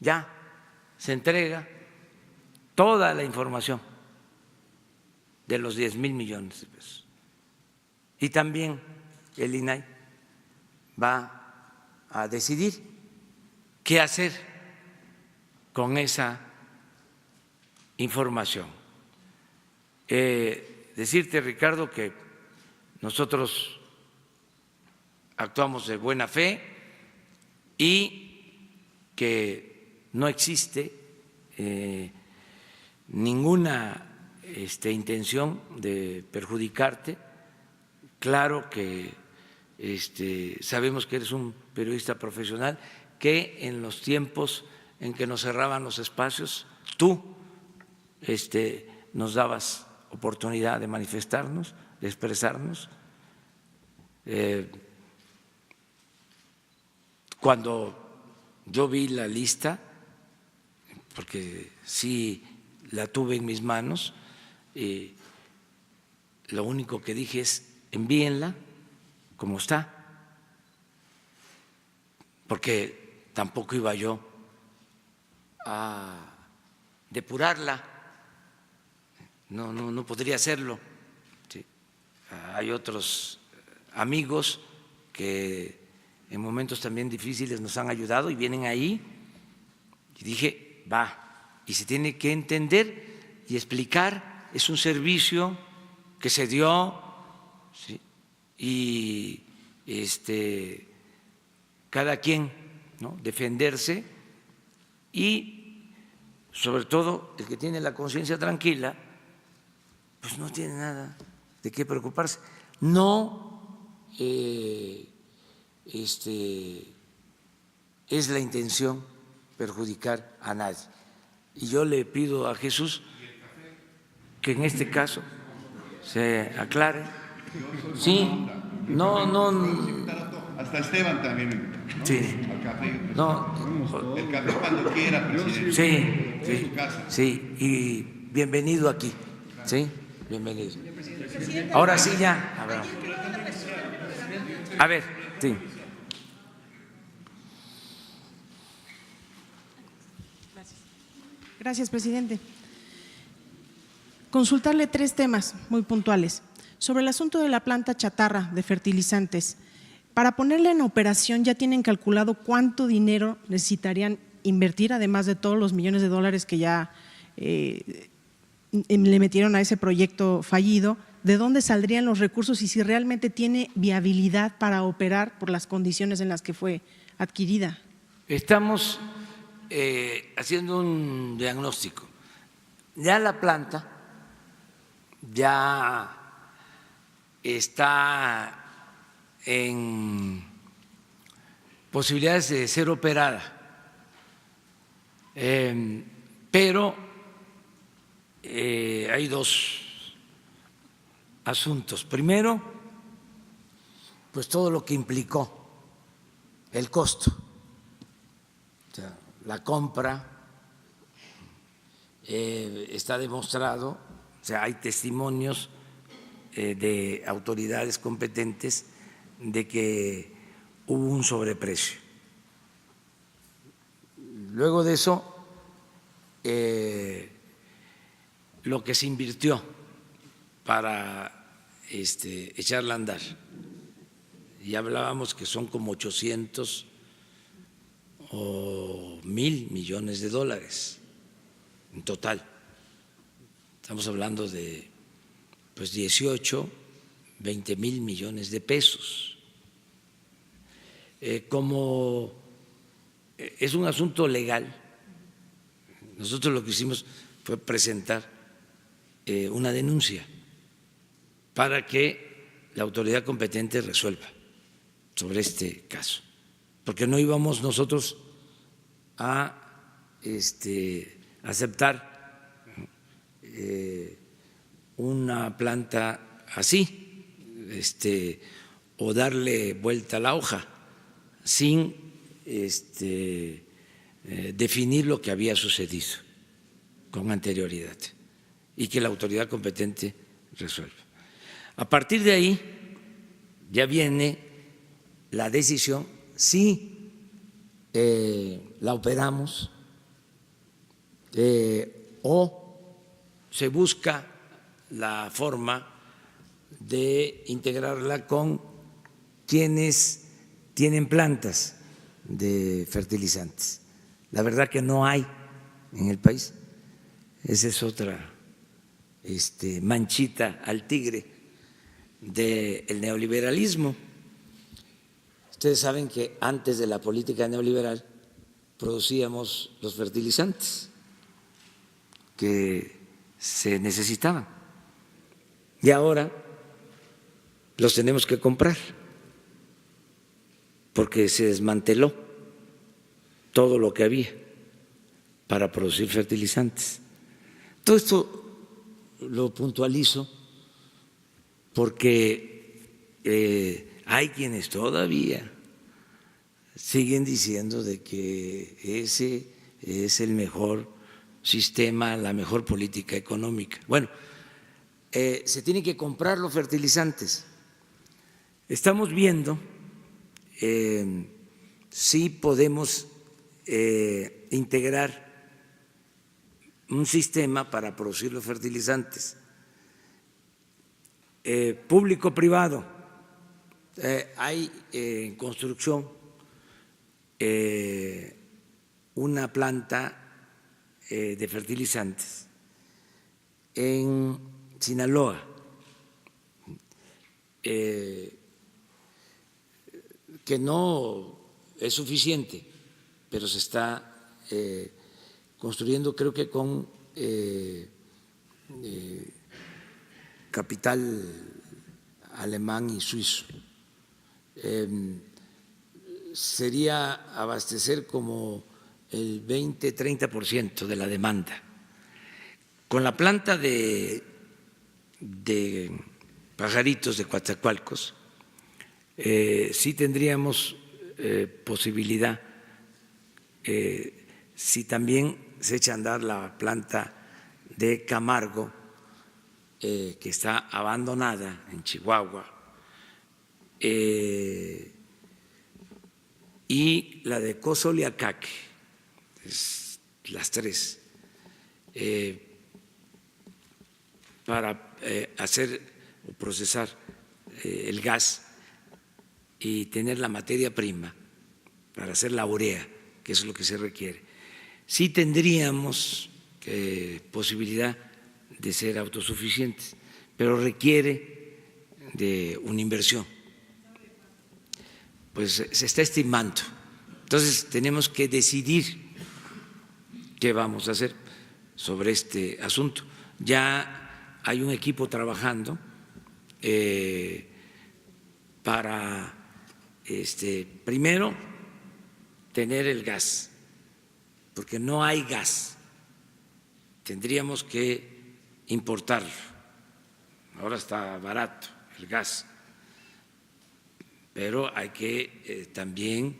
Speaker 2: ya se entrega toda la información de los 10,000 millones de pesos. Y también el INAI va a decidir qué hacer con esa información. Decirte, Ricardo, que nosotros actuamos de buena fe y que no existe ninguna intención de perjudicarte. Claro que sabemos que eres un periodista profesional, que en los tiempos en que nos cerraban los espacios, tú nos dabas oportunidad de manifestarnos, de expresarnos. Cuando yo vi la lista, porque sí la tuve en mis manos, lo único que dije es envíenla como está, porque tampoco iba yo a depurarla. No podría hacerlo. Sí. Hay otros amigos que en momentos también difíciles nos han ayudado y vienen ahí. Y dije, va, y se tiene que entender y explicar, es un servicio que se dio, ¿sí?, y cada quien, ¿no?, defenderse, y sobre todo el que tiene la conciencia tranquila, pues no tiene nada de qué preocuparse. No es la intención perjudicar a nadie. Y yo le pido a Jesús que en este caso se aclare. Sí, no.
Speaker 10: Hasta Esteban también. ¿No?
Speaker 2: Sí.
Speaker 10: Al café.
Speaker 2: No.
Speaker 10: El café cuando quiera, presidente.
Speaker 2: Sí, sí, y bienvenido aquí. Sí, bienvenido. Ahora sí ya. A ver, sí.
Speaker 11: Gracias, presidente. Consultarle 3 temas muy puntuales. Sobre el asunto de la planta chatarra de fertilizantes, para ponerla en operación, ¿ya tienen calculado cuánto dinero necesitarían invertir, además de todos los millones de dólares que ya le metieron a ese proyecto fallido, ¿de dónde saldrían los recursos y si realmente tiene viabilidad para operar por las condiciones en las que fue adquirida?
Speaker 2: Estamos haciendo un diagnóstico. Ya la planta ya está en posibilidades de ser operada, pero hay dos asuntos. Primero, pues todo lo que implicó el costo, o sea, la compra, está demostrado, o sea, hay testimonios de autoridades competentes de que hubo un sobreprecio. Luego de eso, lo que se invirtió para echarla a andar, y hablábamos que son como 800 o 1,000 millones de dólares en total. Estamos hablando de pues 18, 20 mil millones de pesos. Como es un asunto legal, nosotros lo que hicimos fue presentar una denuncia para que la autoridad competente resuelva sobre este caso, porque no íbamos nosotros a aceptar una planta así, o darle vuelta a la hoja sin definir lo que había sucedido con anterioridad y que la autoridad competente resuelva. A partir de ahí ya viene la decisión si la operamos o se busca la forma de integrarla con quienes tienen plantas de fertilizantes. La verdad que no hay en el país. Esa es otra manchita al tigre del neoliberalismo. Ustedes saben que antes de la política neoliberal producíamos los fertilizantes que se necesitaban y ahora los tenemos que comprar porque se desmanteló todo lo que había para producir fertilizantes. Todo esto lo puntualizo porque hay quienes todavía siguen diciendo de que ese es el mejor sistema, la mejor política económica. Bueno, se tienen que comprar los fertilizantes. Estamos viendo si podemos integrar un sistema para producir los fertilizantes público-privado. Hay en construcción una planta de fertilizantes en Sinaloa, que no es suficiente, pero se está construyendo, creo que con capital alemán y suizo. Sería abastecer como el 20-30% de la demanda. Con la planta de Pajaritos de Coatzacoalcos, sí tendríamos posibilidad, si también se echa a andar la planta de Camargo, que está abandonada en Chihuahua, y la de Cozoleacaque, las tres, para hacer o procesar el gas y tener la materia prima para hacer la urea, que es lo que se requiere. Sí tendríamos posibilidad de ser autosuficientes, pero requiere de una inversión. Pues se está estimando. Entonces tenemos que decidir qué vamos a hacer sobre este asunto. Ya hay un equipo trabajando para primero tener el gas, porque no hay gas, tendríamos que importarlo. Ahora está barato el gas, pero hay que también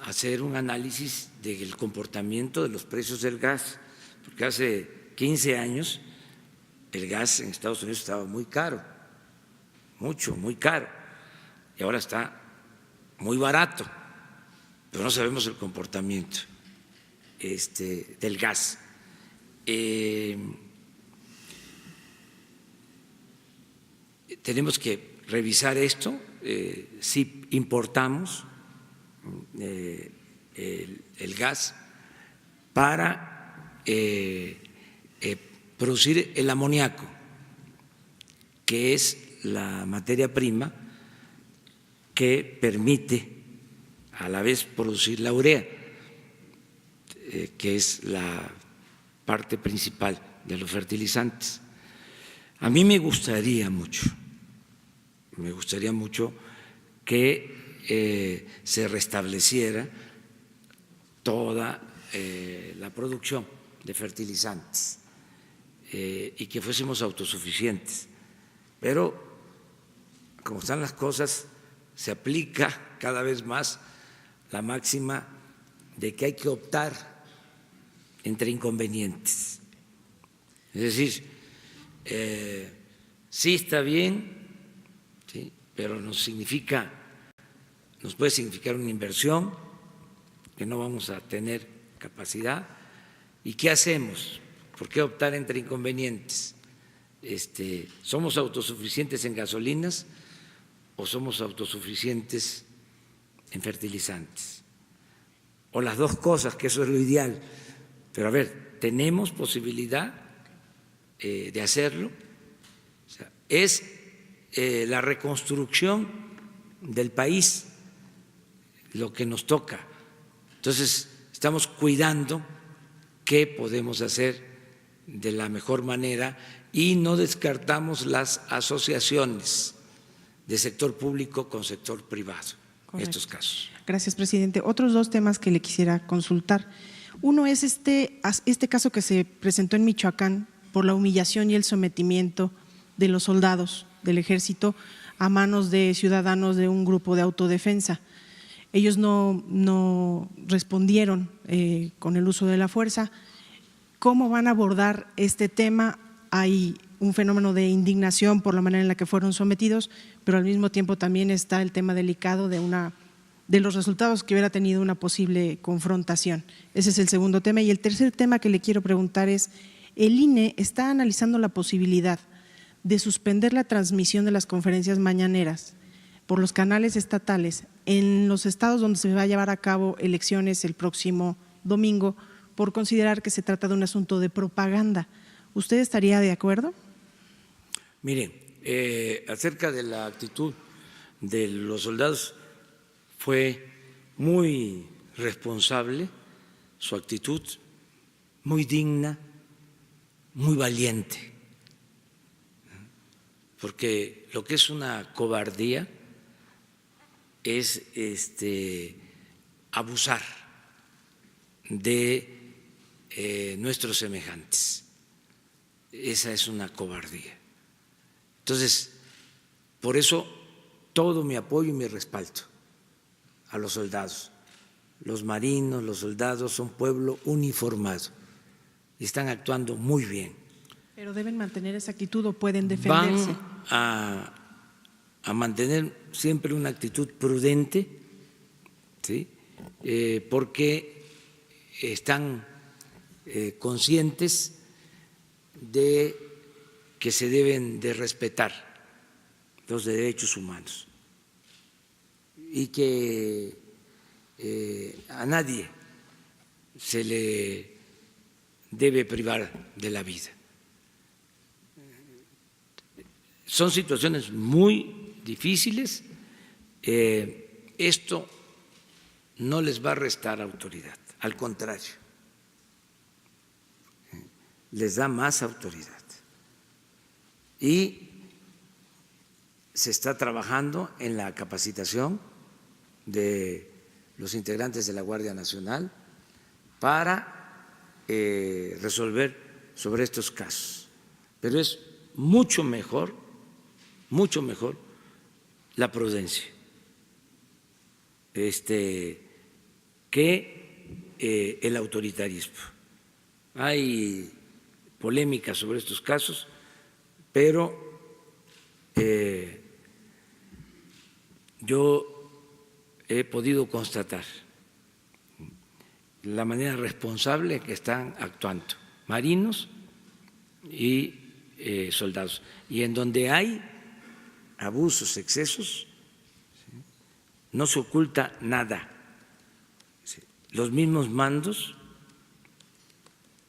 Speaker 2: hacer un análisis del comportamiento de los precios del gas, porque hace 15 años el gas en Estados Unidos estaba muy caro, muy caro, y ahora está muy barato, pero no sabemos el comportamiento del gas. Tenemos que revisar esto, si importamos el gas para producir el amoníaco, que es la materia prima que permite a la vez producir la urea, que es la parte principal de los fertilizantes. A mí me gustaría mucho que se restableciera toda la producción de fertilizantes y que fuésemos autosuficientes. Pero como están las cosas, se aplica cada vez más la máxima de que hay que optar entre inconvenientes. Es decir, sí está bien, ¿sí?, pero nos puede significar una inversión que no vamos a tener capacidad. ¿Y qué hacemos? ¿Por qué optar entre inconvenientes? ¿Somos autosuficientes en gasolinas o somos autosuficientes en fertilizantes? O las dos cosas, que eso es lo ideal. Pero a ver, ¿tenemos posibilidad de hacerlo? O sea, es la reconstrucción del país lo que nos toca. Entonces, estamos cuidando qué podemos hacer de la mejor manera y no descartamos las asociaciones de sector público con sector privado. Correcto. En estos casos.
Speaker 11: Gracias, presidente. Otros dos temas que le quisiera consultar. Uno es este caso que se presentó en Michoacán por la humillación y el sometimiento de los soldados del ejército a manos de ciudadanos de un grupo de autodefensa. Ellos no respondieron con el uso de la fuerza. ¿Cómo van a abordar este tema? Hay un fenómeno de indignación por la manera en la que fueron sometidos, pero al mismo tiempo también está el tema delicado de los resultados que hubiera tenido una posible confrontación. Ese es el segundo tema. Y el tercer tema que le quiero preguntar es, el INE está analizando la posibilidad de suspender la transmisión de las conferencias mañaneras por los canales estatales en los estados donde se va a llevar a cabo elecciones el próximo domingo, por considerar que se trata de un asunto de propaganda. ¿Usted estaría de acuerdo?
Speaker 2: Miren, acerca de la actitud de los soldados, fue muy responsable su actitud, muy digna, muy valiente, porque lo que es una cobardía es abusar de nuestros semejantes. Esa es una cobardía. Entonces, por eso todo mi apoyo y mi respaldo a los soldados. Los marinos, los soldados son pueblo uniformado y están actuando muy bien.
Speaker 11: Pero deben mantener esa actitud o pueden defenderse.
Speaker 2: Van a mantener siempre una actitud prudente, ¿sí?, porque están conscientes de que se deben de respetar los derechos humanos y que a nadie se le debe privar de la vida. Son situaciones muy difíciles. Esto no les va a restar autoridad, al contrario, les da más autoridad. Y se está trabajando en la capacitación de los integrantes de la Guardia Nacional para resolver sobre estos casos. Pero es mucho mejor la prudencia que el autoritarismo. Hay polémica sobre estos casos, pero yo he podido constatar la manera responsable que están actuando marinos y soldados. Y en donde hay abusos, excesos, no se oculta nada. Los mismos mandos,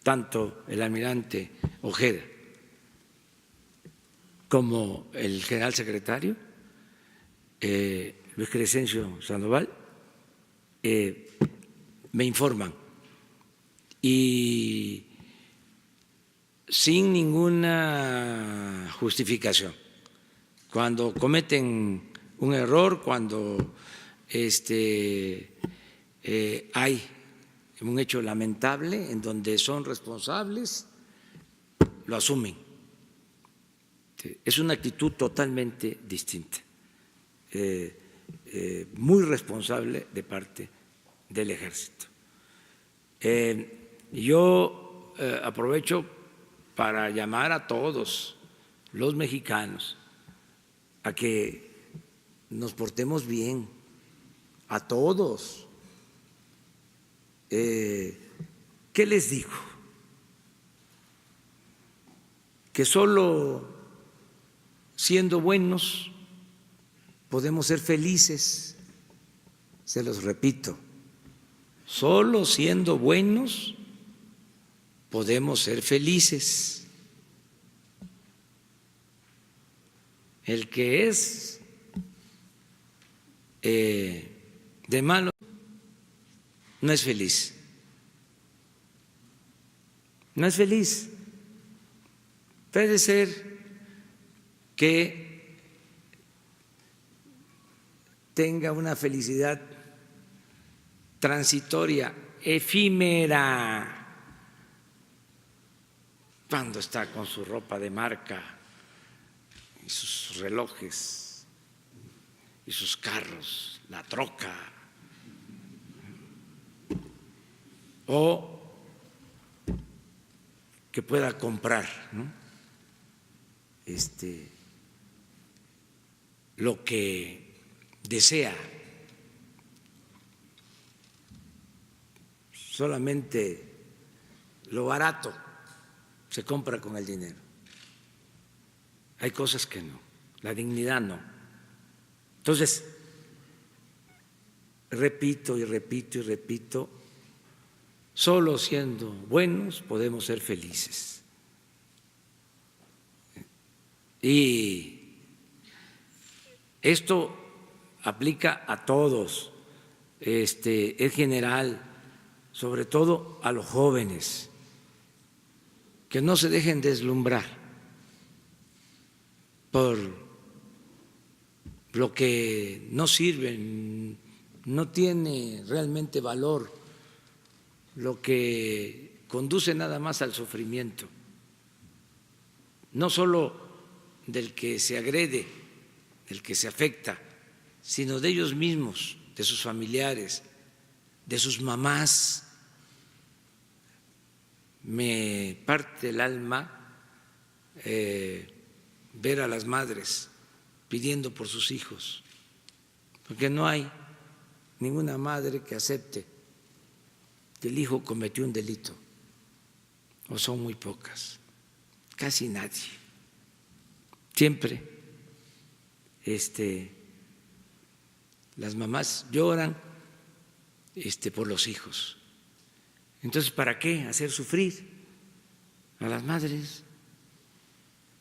Speaker 2: tanto el almirante Ojeda como el general secretario Luis Crescencio Sandoval, me informan y sin ninguna justificación. Cuando cometen un error, cuando hay un hecho lamentable en donde son responsables, lo asumen. Es una actitud totalmente distinta, muy responsable de parte del Ejército. Yo aprovecho para llamar a todos los mexicanos a que nos portemos bien, a todos. ¿Qué les digo? Que solo siendo buenos podemos ser felices. Se los repito, solo siendo buenos podemos ser felices. El que es de malo no es feliz. No es feliz. Puede ser que tenga una felicidad transitoria, efímera, cuando está con su ropa de marca y sus relojes y sus carros, la troca, o que pueda comprar, ¿no? Lo que desea. Solamente lo barato se compra con el dinero. Hay cosas que no, la dignidad no. Entonces, repito y repito y repito, solo siendo buenos podemos ser felices. Y esto aplica a todos, es general, sobre todo a los jóvenes, que no se dejen deslumbrar por lo que no sirve, no tiene realmente valor, lo que conduce nada más al sufrimiento, no solo del que se agrede, del que se afecta, sino de ellos mismos, de sus familiares, de sus mamás. Me parte el alma ver a las madres pidiendo por sus hijos, porque no hay ninguna madre que acepte que el hijo cometió un delito, o son muy pocas, casi nadie. Siempre las mamás lloran por los hijos. Entonces, ¿para qué hacer sufrir a las madres.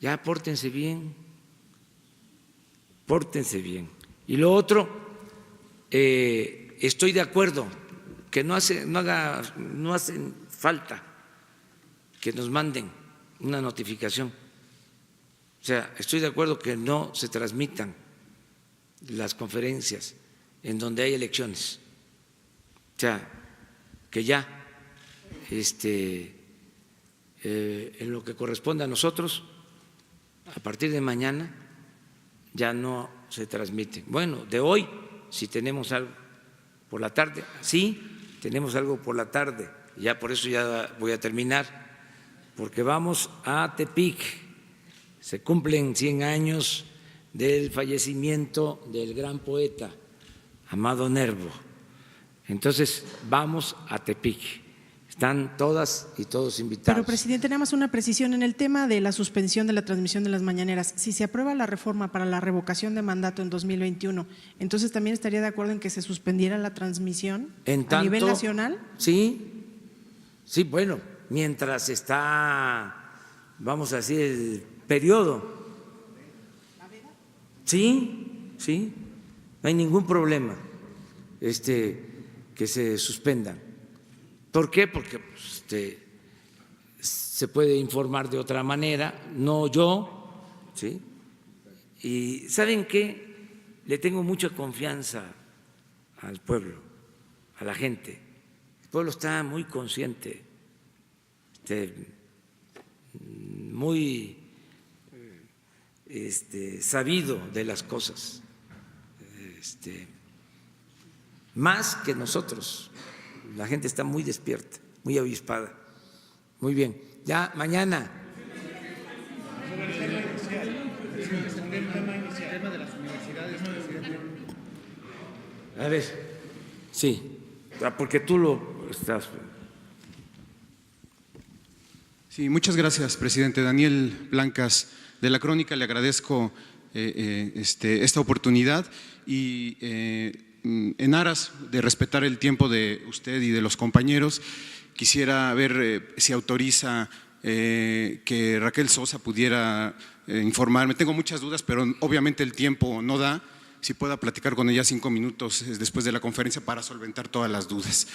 Speaker 2: Ya pórtense bien, pórtense bien. Y lo otro, estoy de acuerdo que no hacen falta que nos manden una notificación. O sea, estoy de acuerdo que no se transmitan las conferencias en donde hay elecciones. O sea, que ya en lo que corresponde a nosotros, a partir de mañana ya no se transmiten. Bueno, de hoy, si tenemos algo por la tarde, sí, tenemos algo por la tarde, ya por eso ya voy a terminar, porque vamos a Tepic, se cumplen 100 años del fallecimiento del gran poeta Amado Nervo. Entonces, vamos a Tepic. Están todas y todos invitados.
Speaker 11: Pero, presidente, nada más una precisión en el tema de la suspensión de la transmisión de las mañaneras. Si se aprueba la reforma para la revocación de mandato en 2021, entonces también estaría de acuerdo en que se suspendiera la transmisión a nivel nacional.
Speaker 2: Sí, sí, bueno, mientras está, vamos a decir, el periodo. Sí, sí, no hay ningún problema que se suspendan. ¿Por qué? Porque se puede informar de otra manera, no yo, ¿sí? Y ¿saben qué? Le tengo mucha confianza al pueblo, a la gente. El pueblo está muy consciente, muy sabido de las cosas, más que nosotros. La gente está muy despierta, muy avispada. Muy bien. Ya mañana. A ver, sí, porque tú lo estás.
Speaker 12: Sí, muchas gracias, presidente. Daniel Blancas, de La Crónica, le agradezco esta oportunidad y en aras de respetar el tiempo de usted y de los compañeros, quisiera ver si autoriza que Raquel Sosa pudiera informarme. Tengo muchas dudas, pero obviamente el tiempo no da. Si pueda platicar con ella 5 minutos después de la conferencia para solventar todas las dudas.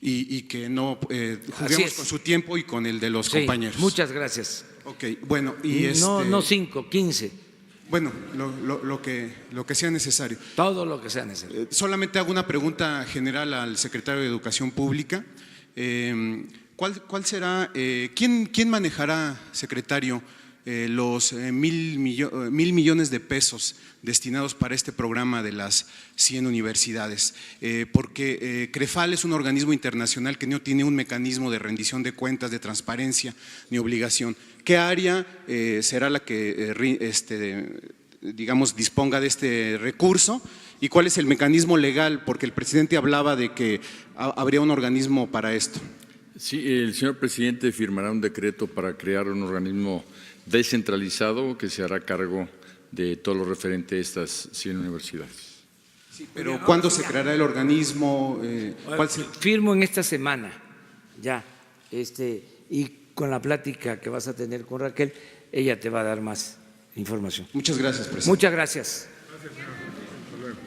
Speaker 12: Y que no juguemos con su tiempo y con el de los compañeros.
Speaker 2: Muchas gracias.
Speaker 12: Ok, bueno. Y
Speaker 2: no 5, 15.
Speaker 12: Bueno, lo que sea necesario.
Speaker 2: Todo lo que sea necesario.
Speaker 12: Solamente hago una pregunta general al secretario de Educación Pública. ¿Cuál será, quién manejará, secretario, los 1,000 millones de pesos destinados para este programa de las 100 universidades? Porque CREFAL es un organismo internacional que no tiene un mecanismo de rendición de cuentas, de transparencia ni obligación. ¿Qué área será la que digamos disponga de este recurso? ¿Y cuál es el mecanismo legal? Porque el presidente hablaba de que habría un organismo para esto.
Speaker 1: Sí, el señor presidente firmará un decreto para crear un organismo descentralizado que se hará cargo de todo lo referente a estas 100 universidades.
Speaker 12: Sí, pero ¿cuándo se creará el organismo?
Speaker 2: Firmo en esta semana, ya, y con la plática que vas a tener con Raquel, ella te va a dar más información.
Speaker 12: Muchas gracias, presidente.
Speaker 2: Muchas gracias.
Speaker 1: Gracias, señor. Hasta luego.